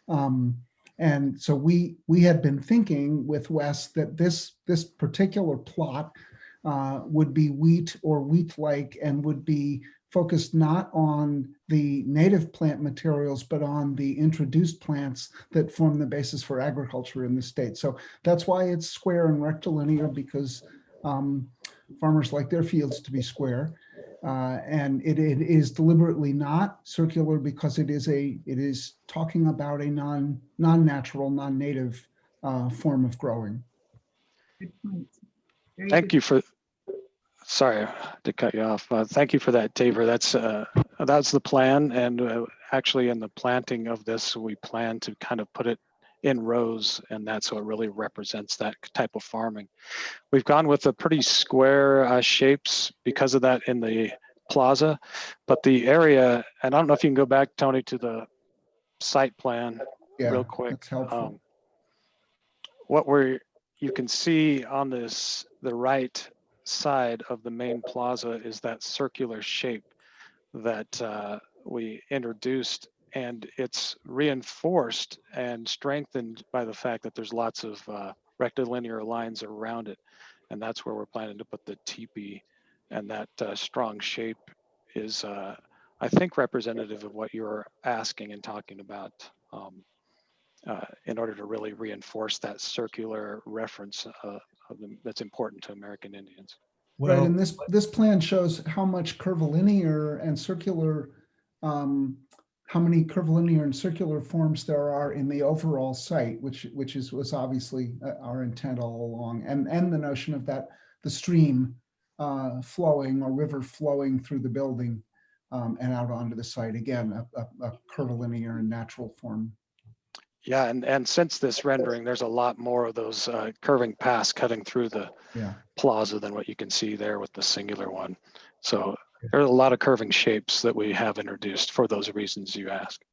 And so we had been thinking with Wes that this particular plot would be wheat or wheat-like and would be focused not on the native plant materials, but on the introduced plants that form the basis for agriculture in the state. So that's why it's square and rectilinear, because farmers like their fields to be square. And it is deliberately not circular because it is talking about a non-natural, non-native form of growing. Good point. Thank you for, sorry to cut you off. Thank you for that, Tabor. That's the plan. And actually in the planting of this, we plan to kind of put it in rows, and that's what really represents that type of farming. We've gone with a pretty square shapes because of that in the plaza, but the area, and I don't know if you can go back, Tony, to the site plan real quick. That's helpful. You can see on the right side of the main plaza is that circular shape that we introduced, and it's reinforced and strengthened by the fact that there's lots of rectilinear lines around it. And that's where we're planning to put the teepee, and that strong shape is, I think, representative of what you're asking and talking about, in order to really reinforce that circular reference that's important to American Indians. Right, Well, and this plan shows how much curvilinear and circular, how many curvilinear and circular forms there are in the overall site, which was obviously our intent all along, and the notion of that the stream flowing or river flowing through the building and out onto the site, again, a curvilinear and natural form. Yeah, and since this rendering, there's a lot more of those curving paths cutting through the plaza than what you can see there with the singular one. So there's a lot of curving shapes that we have introduced for those reasons you asked.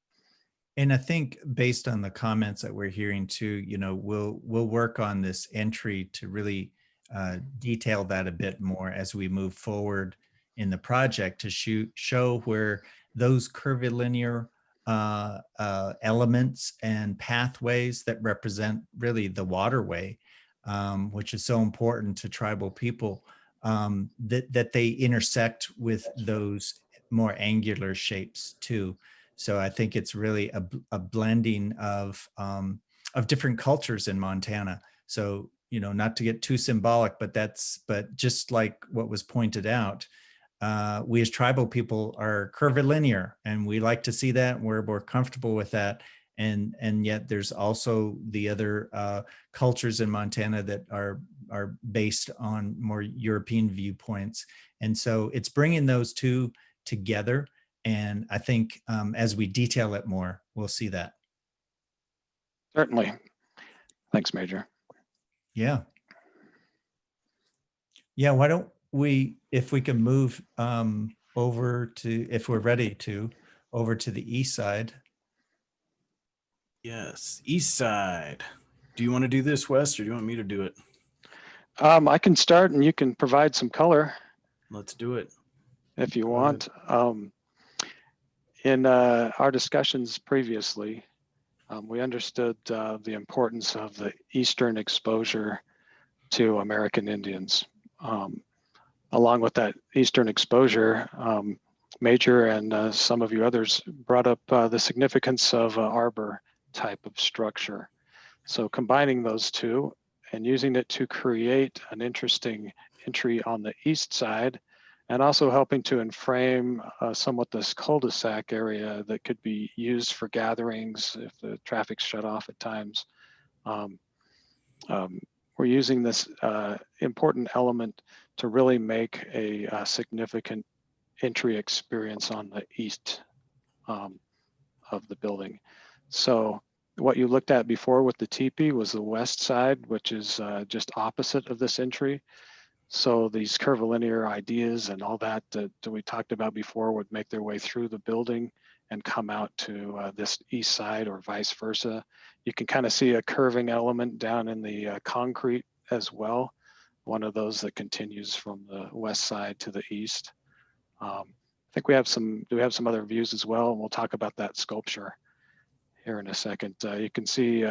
and I think based on the comments that we're hearing too, we'll work on this entry to really detail that a bit more as we move forward in the project to show where those curvilinear elements and pathways that represent really the waterway, which is so important to tribal people, that they intersect with those more angular shapes too. So I think it's really a blending of different cultures in Montana. So, not to get too symbolic, but just like what was pointed out, we as tribal people are curvilinear, and we like to see that. We're more comfortable with that. And yet there's also the other cultures in Montana that are based on more European viewpoints. And so it's bringing those two together. And I think as we detail it more, we'll see that. Certainly. Thanks, Major. Yeah. Yeah, why don't we, if we can move over to, if we're ready to, over to the east side. Yes, east side. Do you want to do this, Wes, or do you want me to do it? I can start and you can provide some color. Let's do it. If you want. In our discussions previously, we understood the importance of the Eastern exposure to American Indians. Along with that Eastern exposure, Major and some of you others brought up the significance of arbor type of structure. So combining those two and using it to create an interesting entry on the east side, and also helping to enframe somewhat this cul-de-sac area that could be used for gatherings if the traffic's shut off at times. We're using this important element to really make a significant entry experience on the east of the building. So what you looked at before with the teepee was the west side, which is just opposite of this entry. So these curvilinear ideas and all that that we talked about before would make their way through the building and come out to this east side or vice versa. You can kind of see a curving element down in the concrete as well. One of those that continues from the west side to the east. I think we have some other views as well, and we'll talk about that sculpture here in a second. You can see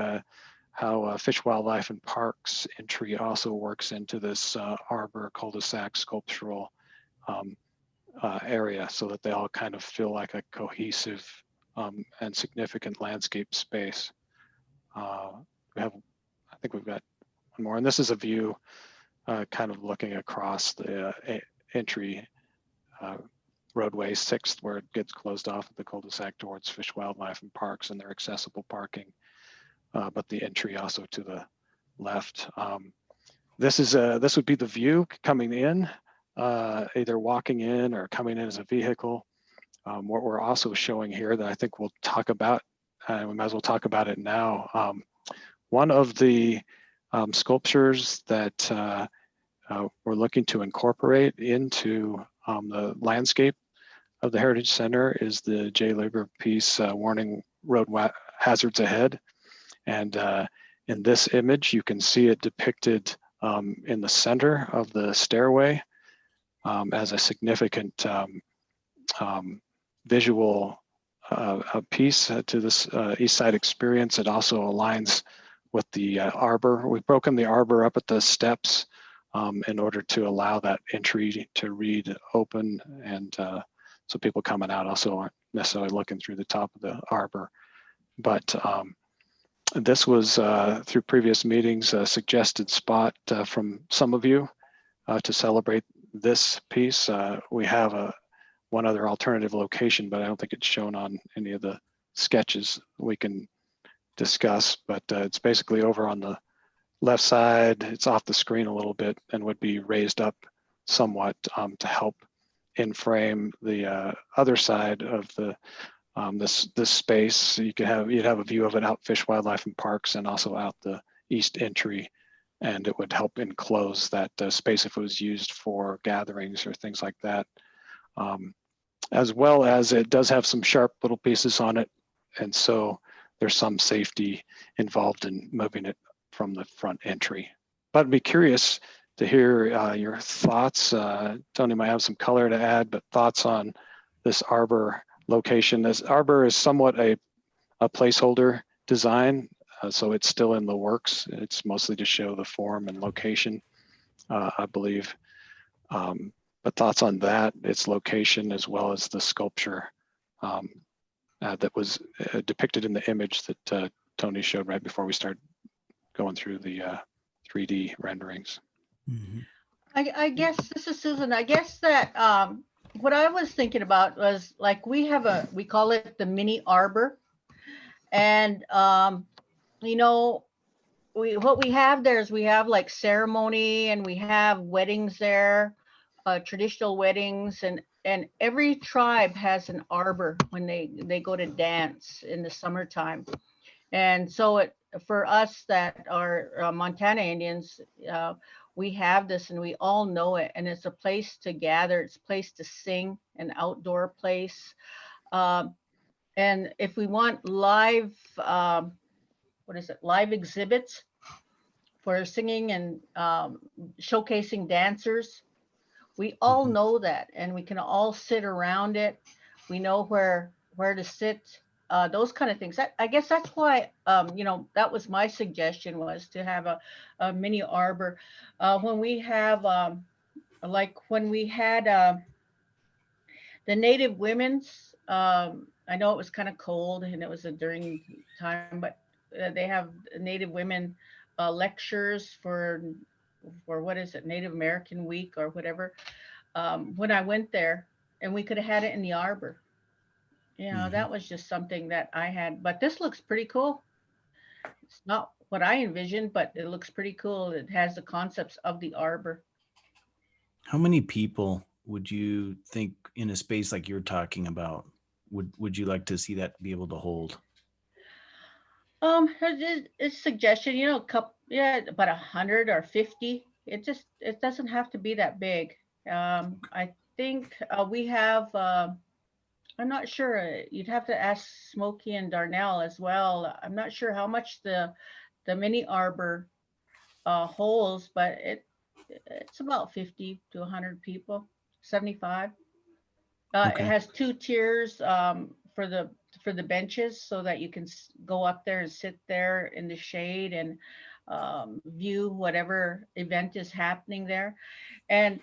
how Fish, Wildlife, and Parks entry also works into this arbor cul-de-sac sculptural area, so that they all kind of feel like a cohesive and significant landscape space. I think we've got one more, and this is a view kind of looking across the entry roadway 6th, where it gets closed off at the cul-de-sac towards Fish, Wildlife, and Parks and their accessible parking. But the entry also to the left. This would be the view coming in, either walking in or coming in as a vehicle. What we're also showing here that I think we'll talk about, and we might as well talk about it now. One of the sculptures that we're looking to incorporate into the landscape of the Heritage Center is the J. Lieber piece, Warning Road Hazards Ahead. And in this image, you can see it depicted in the center of the stairway as a significant visual a piece to this East Side experience. It also aligns with the arbor. We've broken the arbor up at the steps in order to allow that entry to read open, and so people coming out also aren't necessarily looking through the top of the arbor. But this was through previous meetings a suggested spot from some of you to celebrate this piece. We have one other alternative location, but I don't think it's shown on any of the sketches we can discuss. But it's basically over on the left side. It's off the screen a little bit and would be raised up somewhat to help in frame the other side of the this space. You'd have a view of it out Fish, Wildlife and Parks, and also out the east entry, and it would help enclose that space if it was used for gatherings or things like that. As well as it does have some sharp little pieces on it, and so there's some safety involved in moving it from the front entry. But I'd be curious to hear your thoughts. Tony might have some color to add, but thoughts on this arbor location. This arbor is somewhat a placeholder design, so it's still in the works. It's mostly to show the form and location, I believe. But thoughts on that, its location, as well as the sculpture that was depicted in the image that Tony showed right before we started going through the 3D renderings. Mm-hmm. I guess, this is Susan, I guess that what I was thinking about was, like, we call it the mini arbor. And, you know, what we have there is we have like ceremony, and we have weddings there, traditional weddings, and every tribe has an arbor when they go to dance in the summertime. And so for us that are Montana Indians, we have this and we all know it, and it's a place to gather, it's a place to sing, an outdoor place. And if we want live, live exhibits for singing and showcasing dancers, we all know that, and we can all sit around it. We know where to sit, those kind of things. I guess that's why, you know, that was my suggestion, was to have a mini arbor. When we have, like when we had the Native women's, I know it was kind of cold and it was during time, but they have Native women lectures for what is it, Native American Week or whatever. When I went there, and we could have had it in the arbor. You know, that was just something that I had, but this looks pretty cool. It's not what I envisioned, but it looks pretty cool. It has the concepts of the arbor. How many people would you think in a space like you're talking about, would you like to see that be able to hold? It's suggestion, you know, about 100 or 50. It doesn't have to be that big. I think we have, I'm not sure. You'd have to ask Smokey and Darnell as well. I'm not sure how much the mini arbor holds, but it's about 50 to 100 people, 75. Okay. It has 2 tiers for the benches, so that you can go up there and sit there in the shade and view whatever event is happening there. And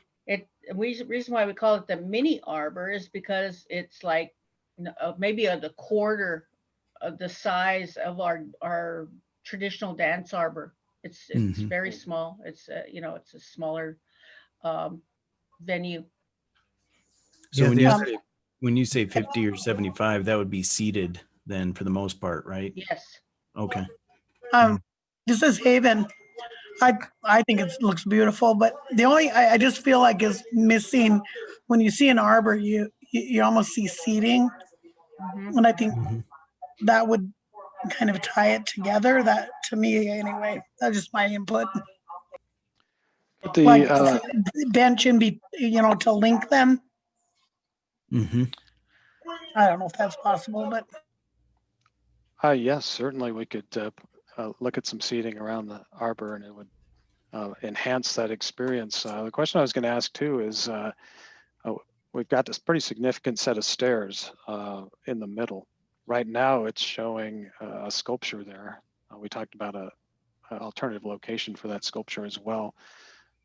reason why we call it the mini arbor is because it's like maybe the quarter of the size of our traditional dance arbor. It's very small. It's you know, it's a smaller venue. So Yeah, when you say 50 or 75, that would be seated then for the most part, right? Yes. Okay. This is Haven. I think it looks beautiful, but the only I just feel like is missing, when you see an arbor, you almost see seating, and I think that would kind of tie it together. That, to me anyway, that's just my input. The Like bench and be, you know, to link them. I don't know if that's possible, but yes, certainly we could look at some seating around the arbor, and it would enhance that experience. The question I was going to ask too is, we've got this pretty significant set of stairs in the middle. right now it's showing a sculpture there. We talked about a alternative location for that sculpture as well.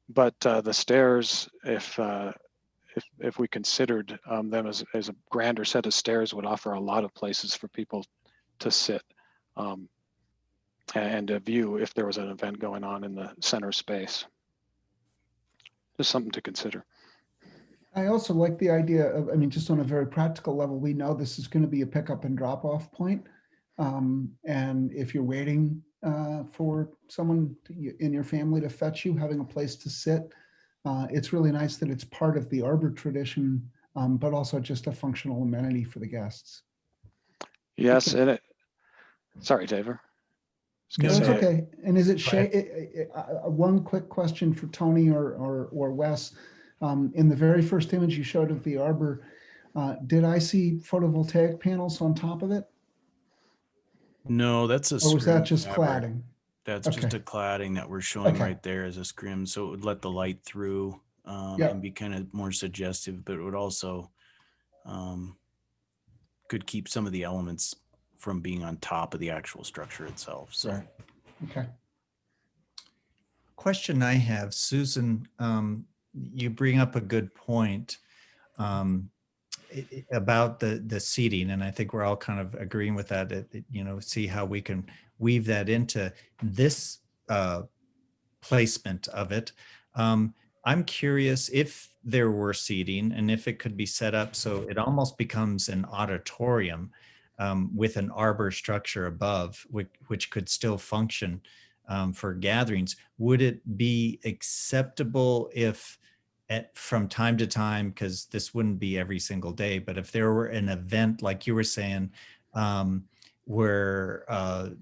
But the stairs, if we considered them as a grander set of stairs, would offer a lot of places for people to sit and to view if there was an event going on in the center space. Just something to consider. I also like the idea of, I mean, just on a very practical level, we know this is going to be a pickup and drop off point. And if you're waiting for someone in your family to fetch you, having a place to sit, it's really nice that it's part of the arbor tradition, but also just a functional amenity for the guests. Yes, and sorry, David. No, it's okay. And is it one quick question for Tony or Wes? In the very first image you showed of the arbor, did I see photovoltaic panels on top of it? No, that's a Or was that scrim just fabric. cladding? That's Okay. just a cladding that we're showing Okay. right there as a scrim. So it would let the light through Yep. and be kind of more suggestive, but it would also could keep some of the elements from being on top of the actual structure itself. So. Right. Okay. Question I have, Susan, you bring up a good point about the seating, and I think we're all kind of agreeing with that. See how we can weave that into this placement of it. I'm curious if there were seating and if it could be set up so it almost becomes an auditorium with an arbor structure above, which could still function for gatherings. Would it be acceptable if from time to time, because this wouldn't be every single day, but if there were an event like you were saying, where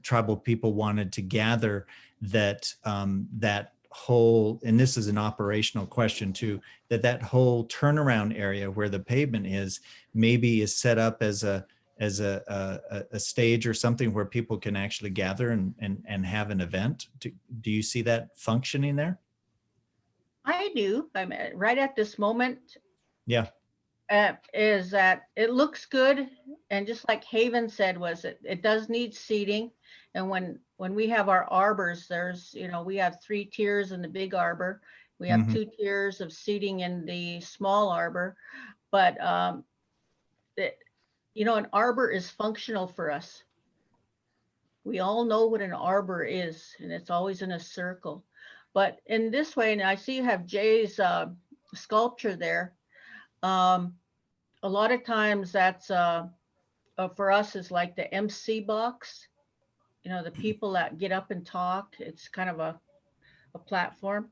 tribal people wanted to gather, that that whole, and this is an operational question too, that whole turnaround area where the pavement is maybe is set up as a stage or something where people can actually gather and have an event. Do you see that functioning there? I do. I mean, right at this moment, Yeah. is that it looks good, and just like Haven said, was it does need seating. And when we have our arbors, there's, we have 3 tiers in the big arbor. We have 2 tiers of seating in the small arbor, but an arbor is functional for us. We all know what an arbor is, and it's always in a circle. But in this way, and I see you have Jay's sculpture there. A lot of times that's for us is like the MC box, the people that get up and talk. It's kind of a platform.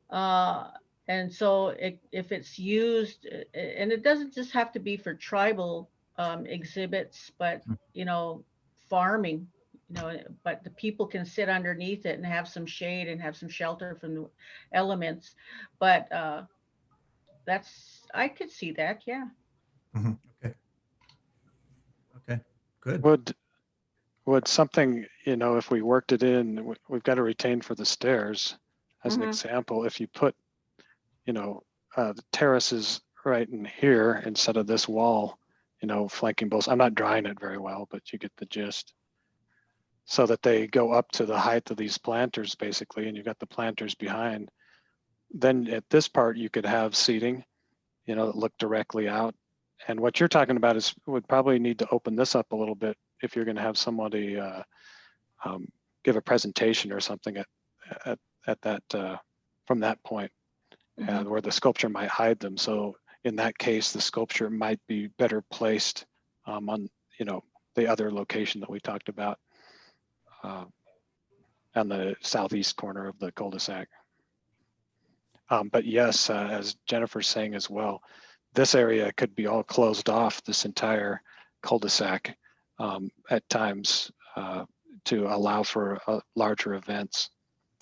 And so if it's used, and it doesn't just have to be for tribal exhibits, but, farming, but the people can sit underneath it and have some shade and have some shelter from the elements. But I could see that, yeah. Okay, good. Would something, if we worked it in, we've got to retain for the stairs as an example. If you put, the terraces right in here instead of this wall, flanking both. I'm not drawing it very well, but you get the gist. So that they go up to the height of these planters, basically, and you've got the planters behind. Then at this part, you could have seating, that look directly out. And what you're talking about would probably need to open this up a little bit if you're going to have somebody give a presentation or something at that from that point, and where the sculpture might hide them. So in that case, the sculpture might be better placed on the other location that we talked about on the southeast corner of the cul-de-sac. But yes, as Jennifer's saying as well, this area could be all closed off, this entire cul-de-sac at times to allow for larger events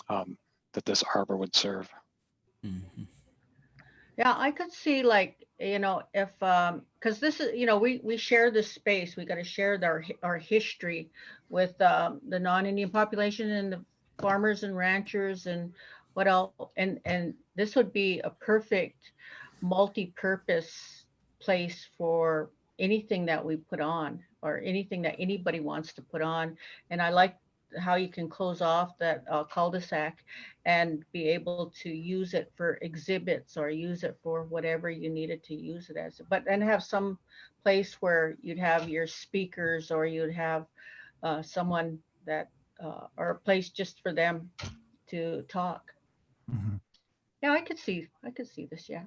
that this arbor would serve. Yeah, I could see if, because this is, we share this space, we got to share our history with the non-Indian population and the farmers and ranchers and what else. And this would be a perfect multi-purpose place for anything that we put on. or anything that anybody wants to put on. And I like how you can close off that cul-de-sac and be able to use it for exhibits or use it for whatever you needed to use it as. But and have some place where you'd have your speakers, or you'd have someone that or a place just for them to talk. Mhm. Yeah, I could see this. Yeah.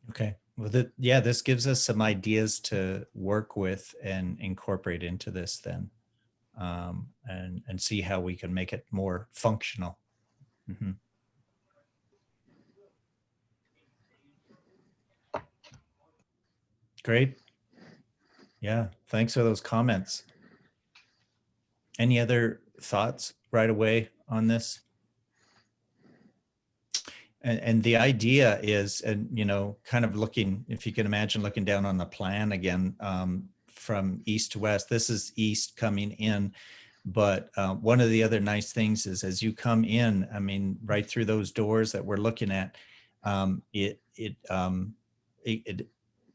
Okay. Well, yeah, this gives us some ideas to work with and incorporate into this then, and see how we can make it more functional. Mhm. Great. Yeah, thanks for those comments. Any other thoughts right away on this? And the idea is, and kind of looking, if you can imagine looking down on the plan again, from east to west, this is east coming in. But one of the other nice things is as you come in, I mean, right through those doors that we're looking at,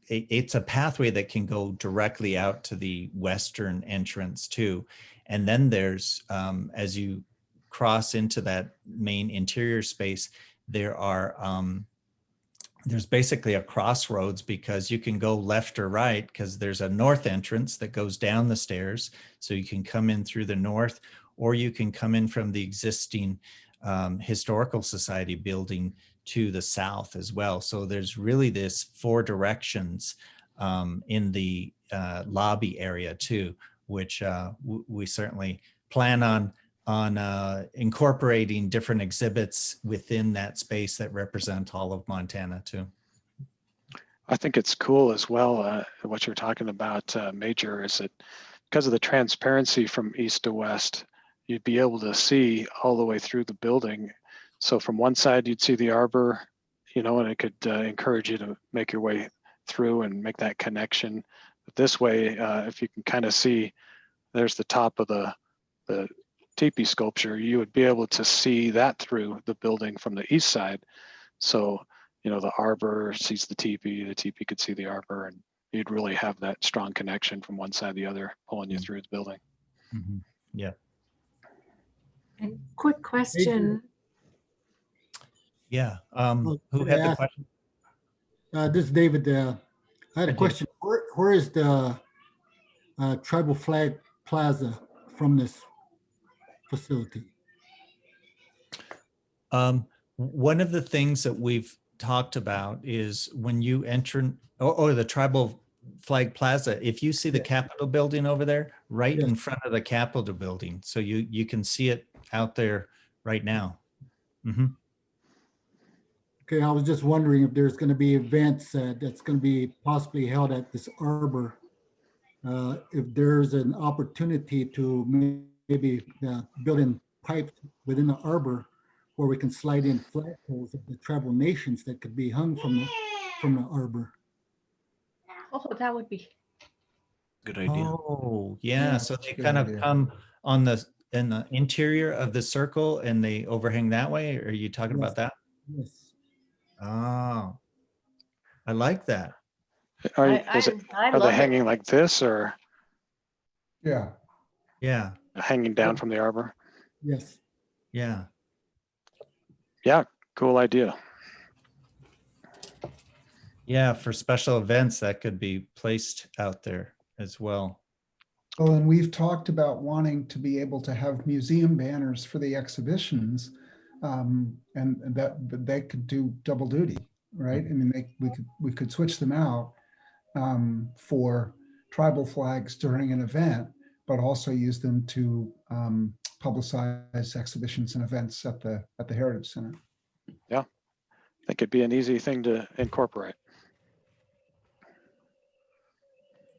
it's a pathway that can go directly out to the western entrance too. And then there's, as you cross into that main interior space, there's basically a crossroads, because you can go left or right, because there's a north entrance that goes down the stairs. So you can come in through the north, or you can come in from the existing Historical Society building to the south as well. So there's really this 4 directions in the lobby area too, which we certainly plan on incorporating different exhibits within that space that represent all of Montana too. I think it's cool as well, what you're talking about, Major, is that because of the transparency from east to west, you'd be able to see all the way through the building. So from one side, you'd see the arbor, and it could encourage you to make your way through and make that connection. But this way, if you can kind of see, there's the top of the teepee sculpture, you would be able to see that through the building from the east side. So, the arbor sees the teepee could see the arbor, and you'd really have that strong connection from one side to the other, pulling you through the building. Mm-hmm. Yeah. And quick question. Yeah. Who had the question? This is David. I had a question. Where is the Tribal Flag Plaza from this facility? One of the things that we've talked about is when you enter, or the Tribal Flag Plaza, if you see the Capitol building over there, right in front of the Capitol building. So you can see it out there right now. Mm-hmm. Okay, I was just wondering if there's going to be events that's going to be possibly held at this arbor. If there's an opportunity to maybe build in pipes within the arbor where we can slide in flagpoles of the tribal nations that could be hung from the arbor. Oh, that would be good idea. Oh, yeah. So they kind of come in the interior of the circle and they overhang that way. Are you talking about that? Yes. Oh, I like that. Are they hanging like this, or? Yeah. Yeah. Hanging down from the arbor? Yes. Yeah. Yeah, cool idea. Yeah, for special events that could be placed out there as well. Oh, and we've talked about wanting to be able to have museum banners for the exhibitions, and that they could do double duty, right? I mean, we could switch them out for tribal flags during an event, but also use them to publicize exhibitions and events at the Heritage Center. Yeah, I think it'd be an easy thing to incorporate.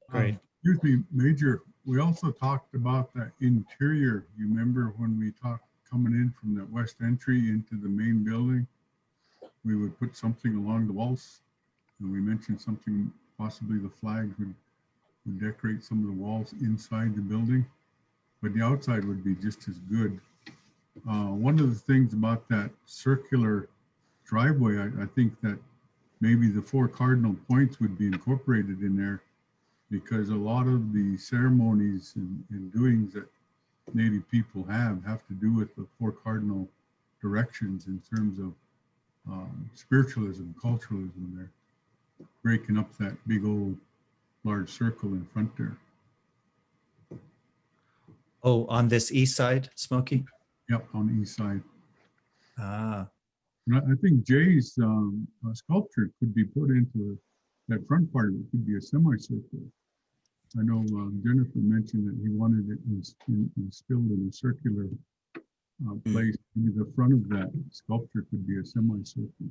Great. Excuse me, Major, we also talked about the interior. You remember when we talked coming in from the west entry into the main building? We would put something along the walls, and we mentioned something, possibly the flags would decorate some of the walls inside the building, but the outside would be just as good. One of the things about that circular driveway, I think that maybe the 4 cardinal points would be incorporated in there. because a lot of the ceremonies and doings that Native people have to do with the four cardinal directions in terms of spiritualism, culturalism. They're breaking up that big old large circle in front there. Oh, on this east side, Smokey? Yep, on the east side. Ah, And I think Jay's sculpture could be put into that front part of it, could be a semicircle. I know Jennifer mentioned that he wanted it instilled in a circular place. Maybe the front of that sculpture could be a semicircle.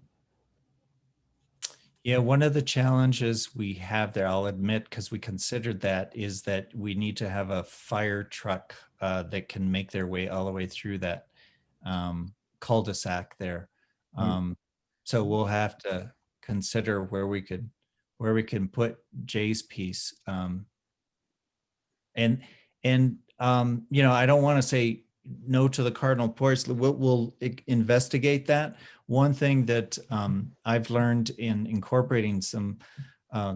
yeah, one of the challenges we have there, I'll admit, because we considered that, is that we need to have a fire truck that can make their way all the way through that cul-de-sac there. So we'll have to consider where we can put Jay's piece. And you know, I don't want to say no to the cardinal points. We'll investigate that. One thing that I've learned in incorporating some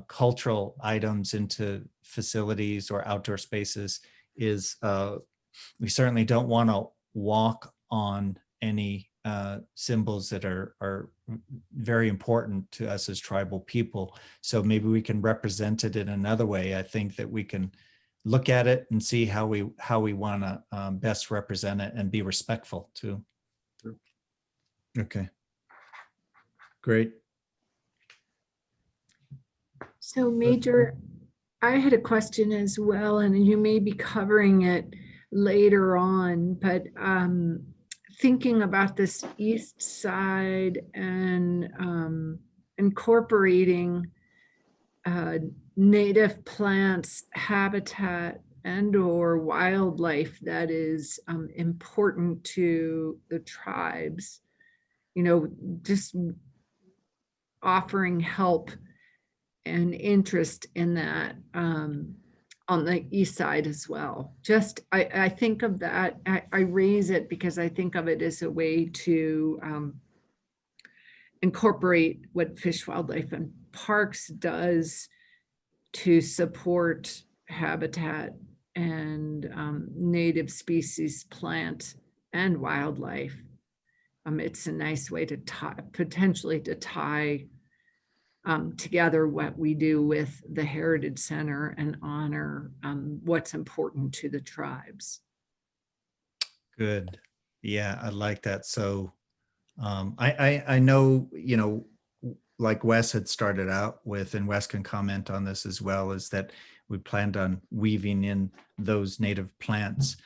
cultural items into facilities or outdoor spaces is we certainly don't want to walk on any symbols that are very important to us as tribal people. So maybe we can represent it in another way. I think that we can look at it and see how we want to best represent it and be respectful too. Sure. Okay, great. So Major, I had a question as well, and you may be covering it later on, but thinking about this east side and incorporating native plants, habitat, and or wildlife that is important to the tribes, you know, just offering help and interest in that on the east side as well. Just, I think of that, I raise it because I think of it as a way to incorporate what Fish, Wildlife, and Parks does to support habitat and native species, plant and wildlife. It's a nice way to potentially to tie together what we do with the Heritage Center and honor what's important to the tribes. Good. Yeah, I like that. So I know, you know, like Wes had started out with, and Wes can comment on this as well, is that we planned on weaving in those native plants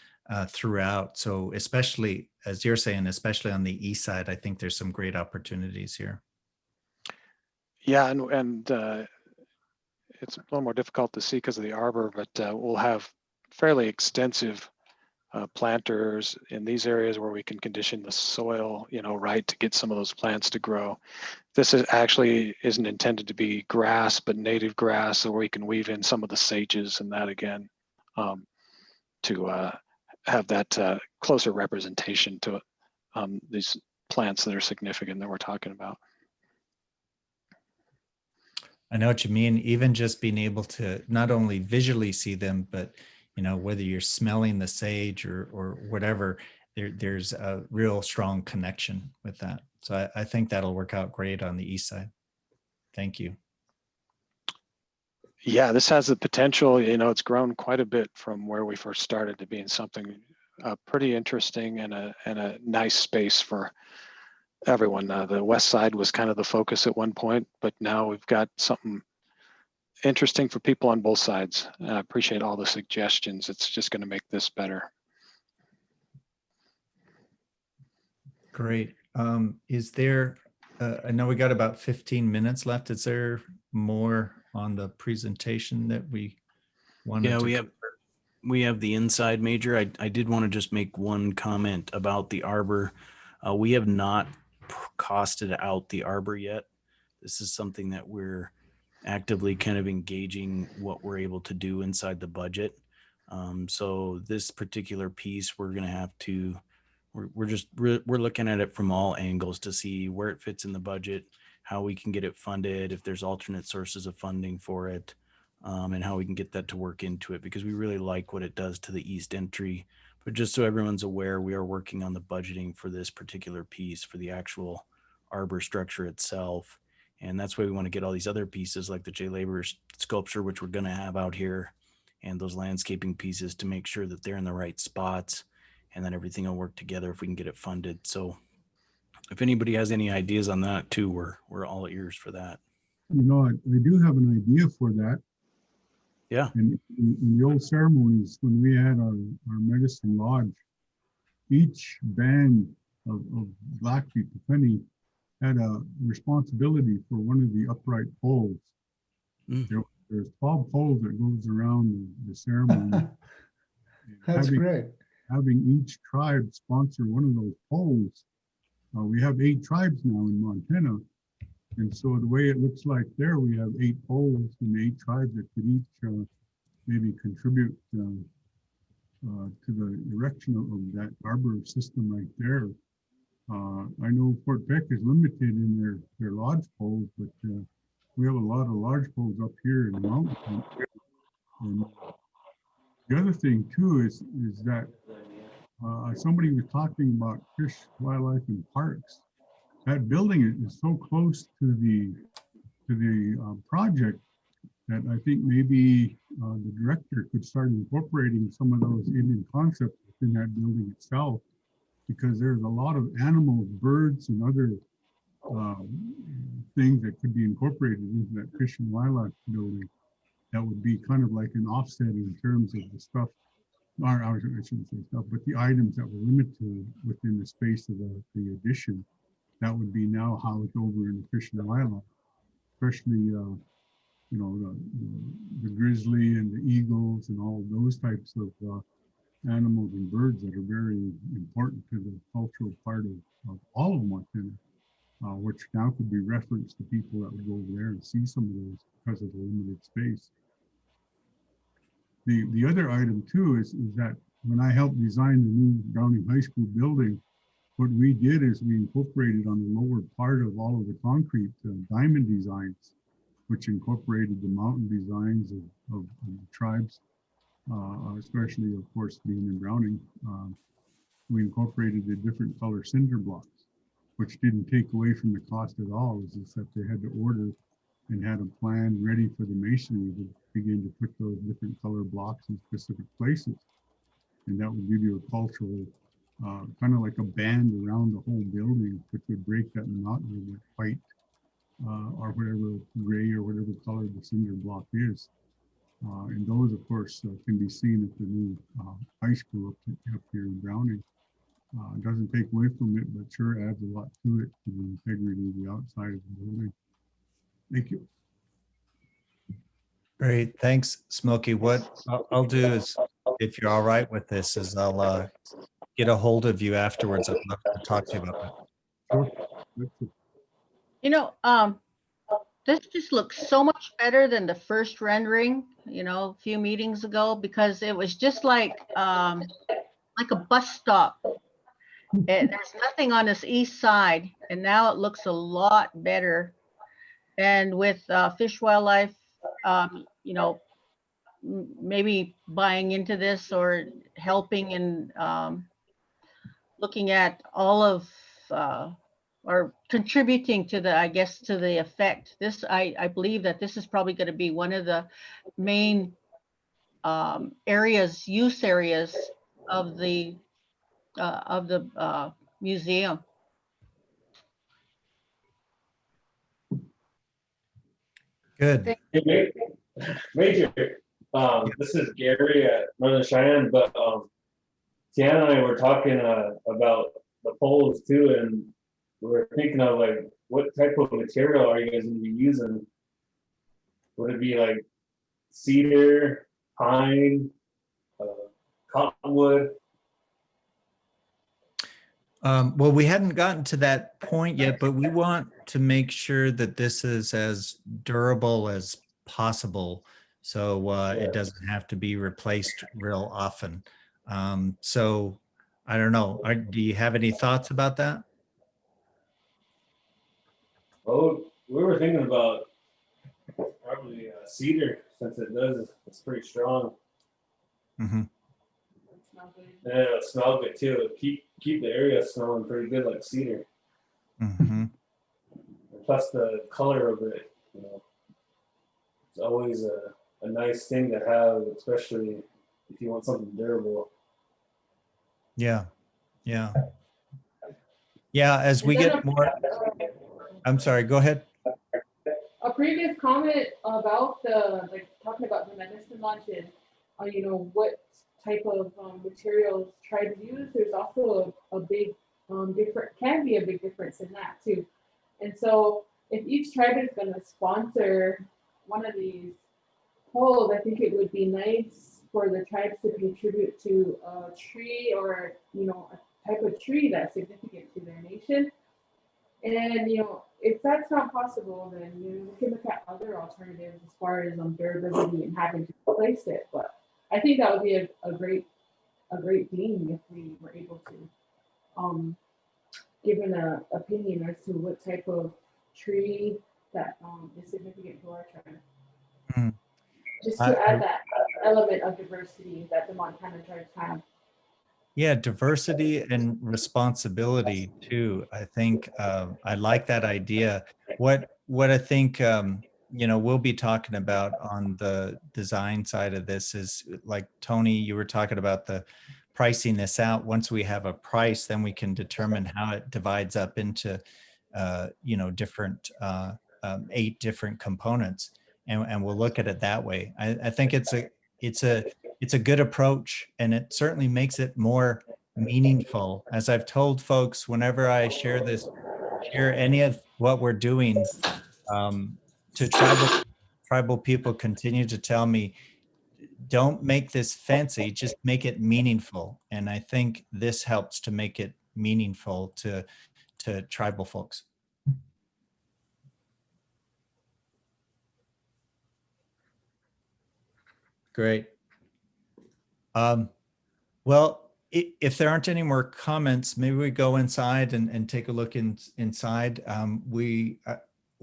throughout. So especially, as you're saying, especially on the east side, I think there's some great opportunities here. Yeah, and it's a little more difficult to see because of the arbor, but we'll have fairly extensive planters in these areas where we can condition the soil, you know, right, to get some of those plants to grow. This is actually isn't intended to be grass, but native grass, so we can weave in some of the sages and that again to have that closer representation to these plants that are significant that we're talking about. I know what you mean. Even just being able to not only visually see them, but you know, whether you're smelling the sage or whatever, there's a real strong connection with that. So I think that'll work out great on the east side. Thank you. Yeah, this has the potential, you know, it's grown quite a bit from where we first started to being something pretty interesting and a nice space for everyone. The west side was kind of the focus at one point, but now we've got something interesting for people on both sides. I appreciate all the suggestions. It's just going to make this better. Great. Is there, I know we got about 15 minutes left. Is there more on the presentation that we wanted to Yeah, cover? we have the inside, Major. I did want to just make one comment about the arbor. We have not costed out the arbor yet. This is something that we're actively kind of engaging what we're able to do inside the budget. So this particular piece, we're going to have to, we're looking at it from all angles to see where it fits in the budget, how we can get it funded, if there's alternate sources of funding for it. and how we can get that to work into it, because we really like what it does to the east entry. But just so everyone's aware, we are working on the budgeting for this particular piece for the actual arbor structure itself. And that's why we want to get all these other pieces like the J. Labor sculpture, which we're going to have out here, and those landscaping pieces to make sure that they're in the right spots, and then everything will work together if we can get it funded. So if anybody has any ideas on that too, we're all ears for that. You know, I do have an idea for that. Yeah. In the old ceremonies, when we had our medicine lodge, each band of Blackfeet Penny had a responsibility for one of the upright poles. There's 12 poles that goes around the ceremony. That's great. Having each tribe sponsor one of those poles. We have 8 tribes now in Montana. And so the way it looks like there, we have 8 poles and 8 tribes that could each maybe contribute to the erection of that arbor system right there. I know Fort Peck is limited in their lodge poles, but we have a lot of large poles up here in the mountains. And the other thing too is that somebody was talking about fish, wildlife, and parks. That building is so close to the project that I think maybe the director could start incorporating some of those Indian concepts within that building itself, because there's a lot of animals, birds, and other things that could be incorporated into that fish and wildlife building. That would be kind of like an offset in terms of the stuff, or I shouldn't say stuff, but the items that were limited within the space of the addition. That would be now housed over in the fish and wildlife, especially you know, the grizzly and the eagles and all of those types of animals and birds that are very important to the cultural part of all of Montana, which now could be referenced to people that would go over there and see some of those because of the limited space. The other item too is that when I helped design the new Browning High School building, what we did is we incorporated on the lower part of all of the concrete diamond designs, which incorporated the mountain designs of the tribes, especially, of course, being in Browning. We incorporated the different color cinder blocks, which didn't take away from the cost at all. It was just that they had to order and had a plan ready for the masonry to begin to put those different color blocks in specific places. And that would give you a cultural, kind of like a band around the whole building, which would break that monotony with white or whatever gray or whatever color the cinder block is. And those, of course, can be seen at the new high school up here in Browning. It doesn't take away from it, but sure adds a lot to it, to the integrity of the outside of the building. Thank you. Great, thanks, Smokey. What I'll do is, if you're all right with this, is I'll get a hold of you afterwards. I'd love to talk to you about that. You know, this just looks so much better than the first rendering, you know, a few meetings ago, because it was just like a bus stop. And there's nothing on this east side, and now it looks a lot better. And with fish wildlife, you know, maybe buying into this or helping in looking at all of or contributing to the, I guess, to the effect. This, I believe that this is probably going to be one of the main use areas of the museum. Good. Hey, Major, this is Gary at Northern Cheyenne, but Tiana and I were talking about the poles too, and we were thinking of like, what type of material are you guys going to be using? Would it be like cedar, pine, cottonwood? Well, we hadn't gotten to that point yet, but we want to make sure that this is as durable as possible, so it doesn't have to be replaced real often. So I don't know. Do you have any thoughts about that? Oh, we were thinking about probably cedar since it does, it's pretty strong. Mhm. And it'll smell good too. It'll keep the area smelling pretty good like cedar. Mhm. And plus the color of it, it's always a nice thing to have, especially if you want something durable. Yeah. Yeah. Yeah. As we And then get more, I'm sorry, go ahead. a previous comment about the, like, talking about the medicine lunch and, what type of materials tribes use, there's also a big can be a big difference in that too. And so if each tribe is going to sponsor one of these polls, I think it would be nice for the tribes to contribute to a tree or, a type of tree that's significant to their nation. And, if that's not possible, then, we can look at other alternatives as far as durability and having to replace it. But I think that would be a great thing if we were able to give an opinion as to what type of tree that is significant to our tribe. Mhm. Just to add that element of diversity that the Montana tribes have. Yeah, diversity and responsibility too. I think I like that idea. What I think we'll be talking about on the design side of this is, like Tony, you were talking about the pricing this out. Once we have a price, then we can determine how it divides up into different 8 different components, and we'll look at it that way. I think it's a good approach, and it certainly makes it more meaningful. As I've told folks, whenever I share any of what we're doing, to tribal people continue to tell me, don't make this fancy, just make it meaningful. And I think this helps to make it meaningful to tribal folks. Great. Well, if there aren't any more comments, maybe we go inside and take a look inside.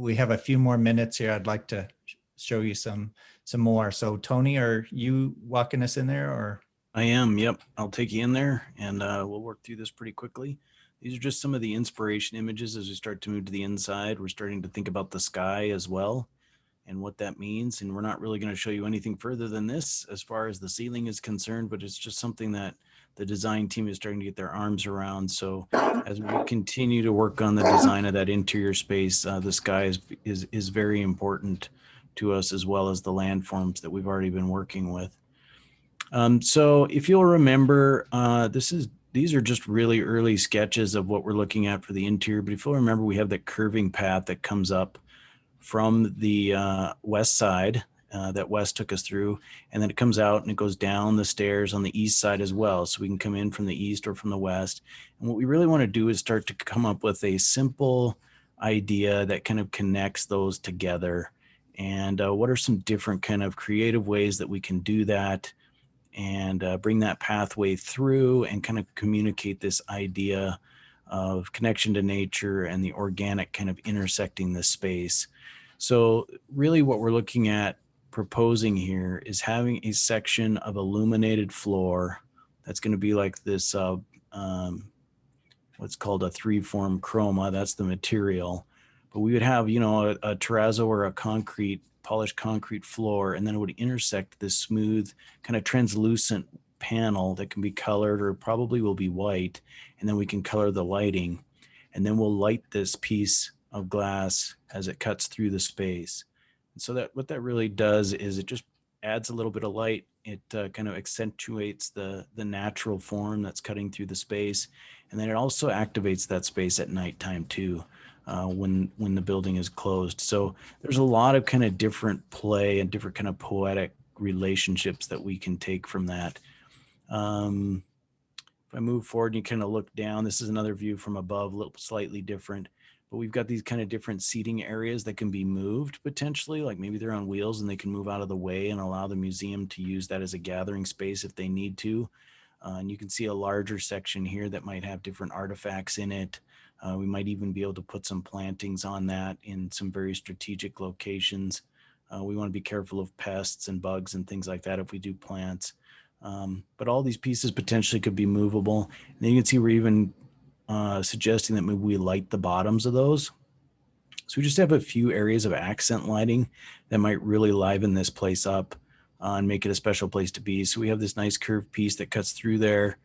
We have a few more minutes here. I'd like to show you some more. So Tony, are you walking us in there, or? I am. Yep. I'll take you in there, and we'll work through this pretty quickly. These are just some of the inspiration images as we start to move to the inside. We're starting to think about the sky as well and what that means. And we're not really going to show you anything further than this as far as the ceiling is concerned, but it's just something that the design team is starting to get their arms around. So as we continue to work on the design of that interior space, the sky is very important to us, as well as the landforms that we've already been working with. So if you'll remember, these are just really early sketches of what we're looking at for the interior. But if you'll remember, we have that curving path that comes up from the west side that Wes took us through, and then it comes out and it goes down the stairs on the east side as well. So we can come in from the east or from the west. And what we really want to do is start to come up with a simple idea that kind of connects those together. And what are some different kind of creative ways that we can do that, and bring that pathway through and kind of communicate this idea of connection to nature and the organic kind of intersecting this space. So really what we're looking at proposing here is having a section of illuminated floor that's going to be like this, what's called a 3-form chroma. That's the material. But we would have, a terrazzo or a polished concrete floor, and then it would intersect this smooth kind of translucent panel that can be colored, or probably will be white, and then we can color the lighting, and then we'll light this piece of glass as it cuts through the space. And so that what that really does is it just adds a little bit of light. It kind of accentuates the natural form that's cutting through the space, and then it also activates that space at nighttime too, when the building is closed. So there's a lot of kind of different play and different kind of poetic relationships that we can take from that. If I move forward and you kind of look down, this is another view from above, a little slightly different, but we've got these kind of different seating areas that can be moved potentially, like maybe they're on wheels and they can move out of the way and allow the museum to use that as a gathering space if they need to. And you can see a larger section here that might have different artifacts in it. We might even be able to put some plantings on that in some very strategic locations. We want to be careful of pests and bugs and things like that if we do plants. But all these pieces potentially could be movable. And then you can see we're even suggesting that maybe we light the bottoms of those. So we just have a few areas of accent lighting that might really liven this place up and make it a special place to be. So we have this nice curved piece that cuts through there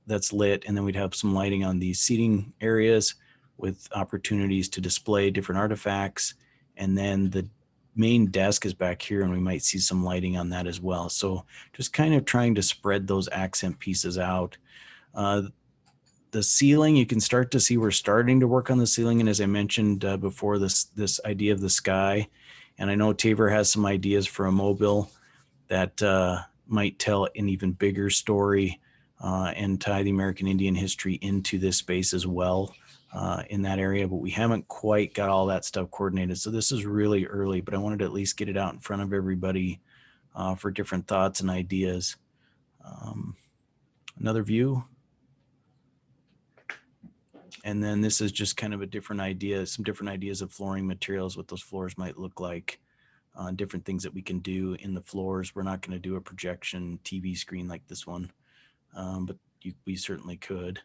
that's lit, and then we'd have some lighting on these seating areas with opportunities to display different artifacts. And then the main desk is back here, and we might see some lighting on that as well. So just kind of trying to spread those accent pieces out. The ceiling, you can start to see we're starting to work on the ceiling. And as I mentioned before, this idea of the sky. And I know Tabor has some ideas for a mobile that might tell an even bigger story and tie the American Indian history into this space as well in that area. But we haven't quite got all that stuff coordinated. So this is really early, but I wanted to at least get it out in front of everybody for different thoughts and ideas. Another view. And then this is just kind of a different idea, some different ideas of flooring materials, what those floors might look like, different things that we can do in the floors. We're not going to do a projection TV screen like this one, but we certainly could.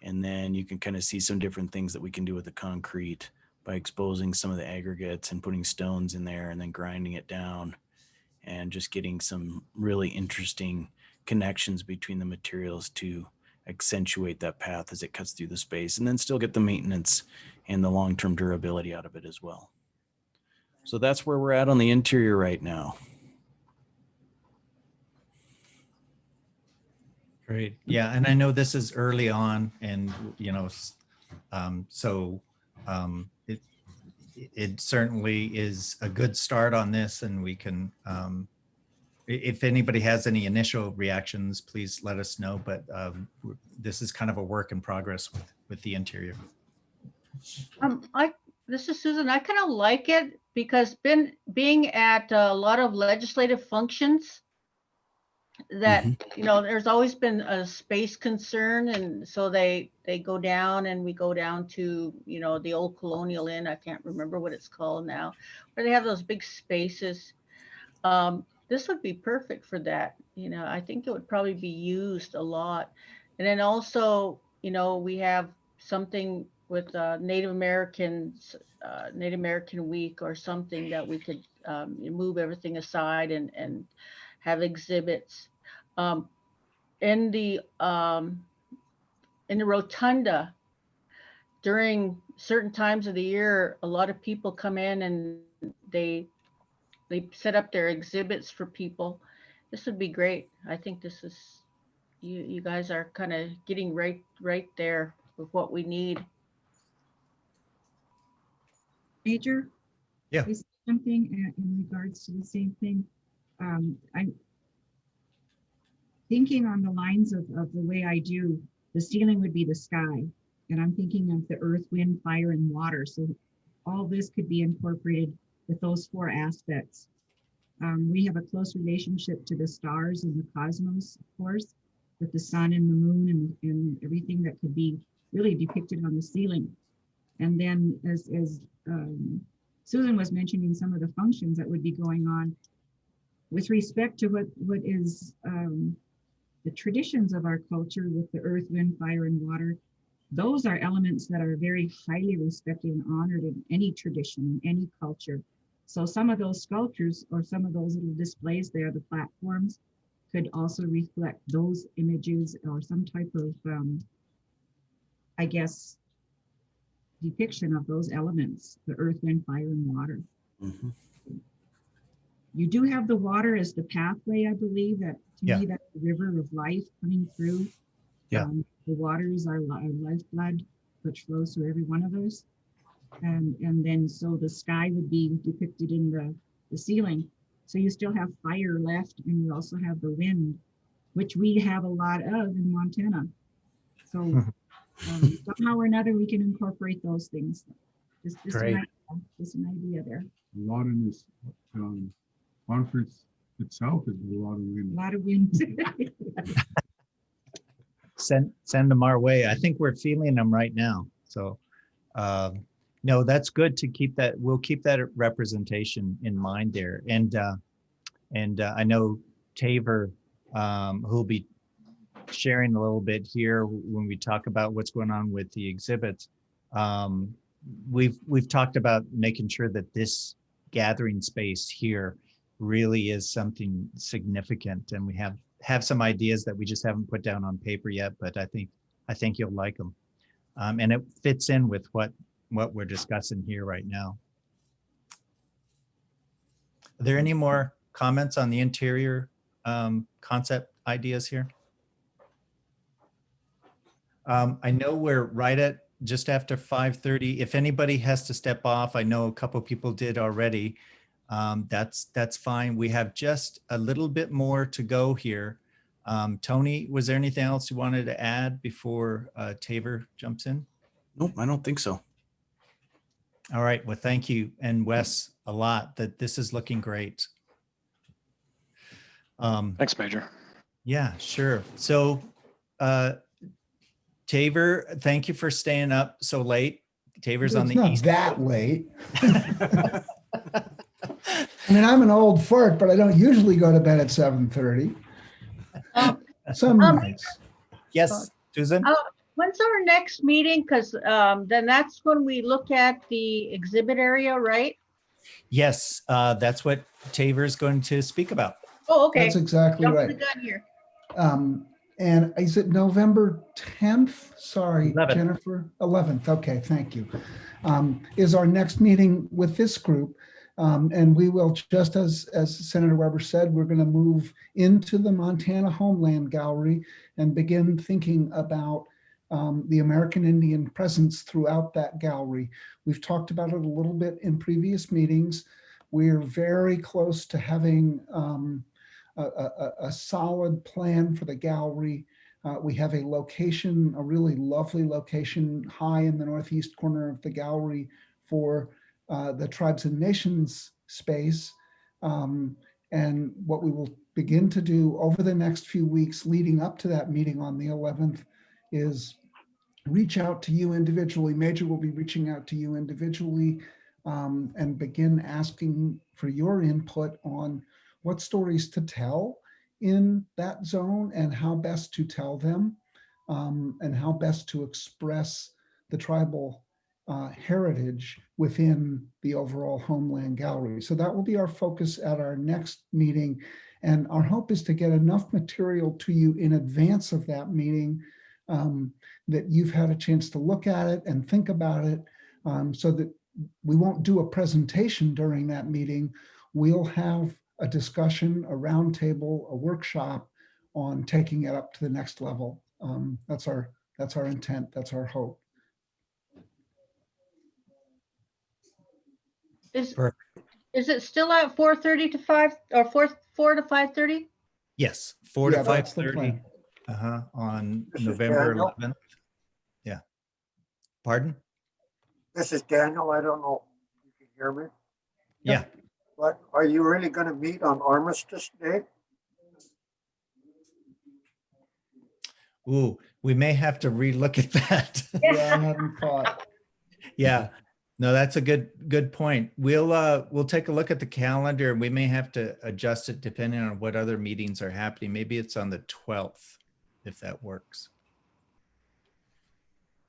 And then you can kind of see some different things that we can do with the concrete by exposing some of the aggregates and putting stones in there and then grinding it down and just getting some really interesting connections between the materials to accentuate that path as it cuts through the space, and then still get the maintenance and the long-term durability out of it as well. So that's where we're at on the interior right now. Great. Yeah, and I know this is early on, and it certainly is a good start on this, and we can. If anybody has any initial reactions, please let us know. But this is kind of a work in progress with the interior. This is Susan. I kind of like it because being at a lot of legislative functions, that there's always been a space concern, and so they go down, and we go down to the old Colonial Inn. I can't remember what it's called now, where they have those big spaces. This would be perfect for that. I think it would probably be used a lot. And then also, we have something with Native American Week or something that we could move everything aside and have exhibits. In the rotunda, during certain times of the year, a lot of people come in and they set up their exhibits for people. This would be great. I think this is, you guys are kind of getting right there with what we need. Major? Yeah. Is something in regards to the same thing. I'm thinking on the lines of the way I do, the ceiling would be the sky. And I'm thinking of the earth, wind, fire, and water. So all this could be incorporated with those four aspects. We have a close relationship to the stars and the cosmos, of course, with the sun and the moon and everything that could be really depicted on the ceiling. And then as Susan was mentioning some of the functions that would be going on with respect to what is the traditions of our culture with the earth, wind, fire, and water. Those are elements that are very highly respected and honored in any tradition, in any culture. So some of those sculptures or some of those little displays there, the platforms, could also reflect those images or some type of, I guess, depiction of those elements, the earth, wind, fire, and water. Mm-hmm. You do have the water as the pathway, I believe, that to me, that's the river of life coming through. Yeah. The water is our lifeblood, which flows through every one of us. And then so the sky would be depicted in the ceiling. So you still have fire left, and you also have the wind, which we have a lot of in Montana. So somehow or another, we can incorporate those things. Just an idea there. A lot in this conference itself is a lot of wind. A lot of wind. Send them our way. I think we're feeling them right now. So No, that's good to keep that. We'll keep that representation in mind there. And I know Taver, who'll be sharing a little bit here when we talk about what's going on with the exhibits. We've talked about making sure that this gathering space here really is something significant, and we have some ideas that we just haven't put down on paper yet, but I think you'll like them, and it fits in with what we're discussing here right now. Are there any more comments on the interior concept ideas here? I know we're right at just after 5:30. If anybody has to step off, I know a couple people did already. That's fine. We have just a little bit more to go here. Tony, was there anything else you wanted to add before Taver jumps in? Nope, I don't think so. All right. Well, thank you, and Wes, a lot. That this is looking great. Thanks, Major. Yeah, sure. So, Taver, thank you for staying up so late. Taver's on It's the not East that late. I mean, I'm an old fart, but I don't usually go to bed at 7:30. Some nights. Yes, Susan? When's our next meeting? Because then that's when we look at the exhibit area, right? Yes, that's what Taver is going to speak about. Oh, okay. That's exactly Jumping the right. gun here. And is it November 10th? Sorry, 11th. Jennifer. 11th. Okay, thank you. Is our next meeting with this group. And we will, just as Senator Weber said, we're going to move into the Montana Homeland Gallery and begin thinking about the American Indian presence throughout that gallery. We've talked about it a little bit in previous meetings. We're very close to having a solid plan for the gallery. We have a location, a really lovely location high in the northeast corner of the gallery for the Tribes and Nations space. And what we will begin to do over the next few weeks leading up to that meeting on the 11th is reach out to you individually. Major will be reaching out to you individually and begin asking for your input on what stories to tell in that zone and how best to tell them and how best to express the tribal heritage within the overall Homeland Gallery. So that will be our focus at our next meeting. And our hope is to get enough material to you in advance of that meeting that you've had a chance to look at it and think about it so that we won't do a presentation during that meeting. We'll have a discussion, a roundtable, a workshop on taking it up to the next level. That's our intent. That's our hope. Is it still at 4:30 to 5 or 4 to 5:30? Yes, 4 to that's the 5:30 plan. on This is November Daniel. 11th. Yeah. Pardon? This is Daniel. I don't know if you can hear me, Yeah. but are you really going to meet on Armistice Day? Ooh, we may have to relook at that. Yeah, I hadn't thought. Yeah. No, that's a good point. We'll take a look at the calendar and we may have to adjust it depending on what other meetings are happening. Maybe it's on the 12th, if that works.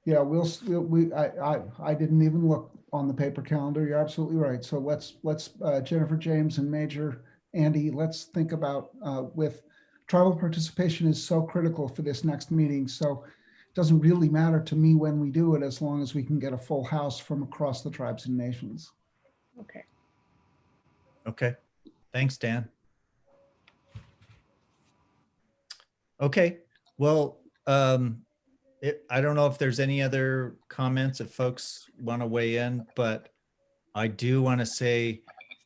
Yeah, I didn't even look on the paper calendar. You're absolutely right. So let's Jennifer, James, and Major Andy, let's think about with tribal participation is so critical for this next meeting. So it doesn't really matter to me when we do it, as long as we can get a full house from across the tribes and nations. Okay. Okay. Thanks, Dan. Okay. Well, I don't know if there's any other comments if folks want to weigh in, but I do want to say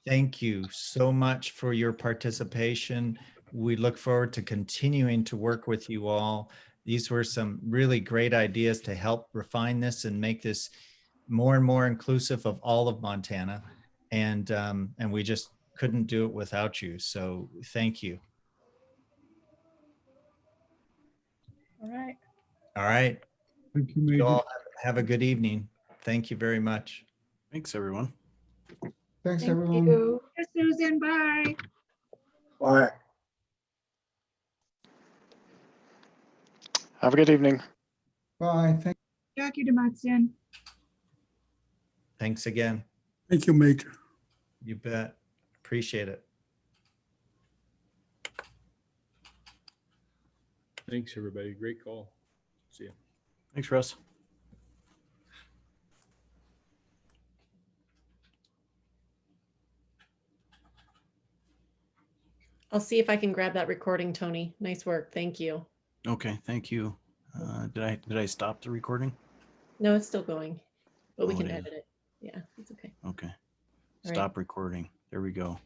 thank you so much for your participation. We look forward to continuing to work with you all. These were some really great ideas to help refine this and make this more and more inclusive of all of Montana. And we just couldn't do it without you. So thank you. All right. All right. Thank you, You Major. all have a good evening. Thank you very much. Thanks, everyone. Thanks, Thank everyone. you. Yes, Susan, bye. All right. Have a good evening. Bye. Thank Jackie Dematsian. Thanks again. Thank you, Major. You bet. Appreciate it. Thanks, everybody. Great call. See ya. Thanks, Russ. I'll see if I can grab that recording, Tony. Nice work. Thank you. Okay, thank you. Did I stop the recording? No, it's still going, but we Oh, can it is. edit it. Yeah, it's okay. Okay. All right. Stop recording. There we go.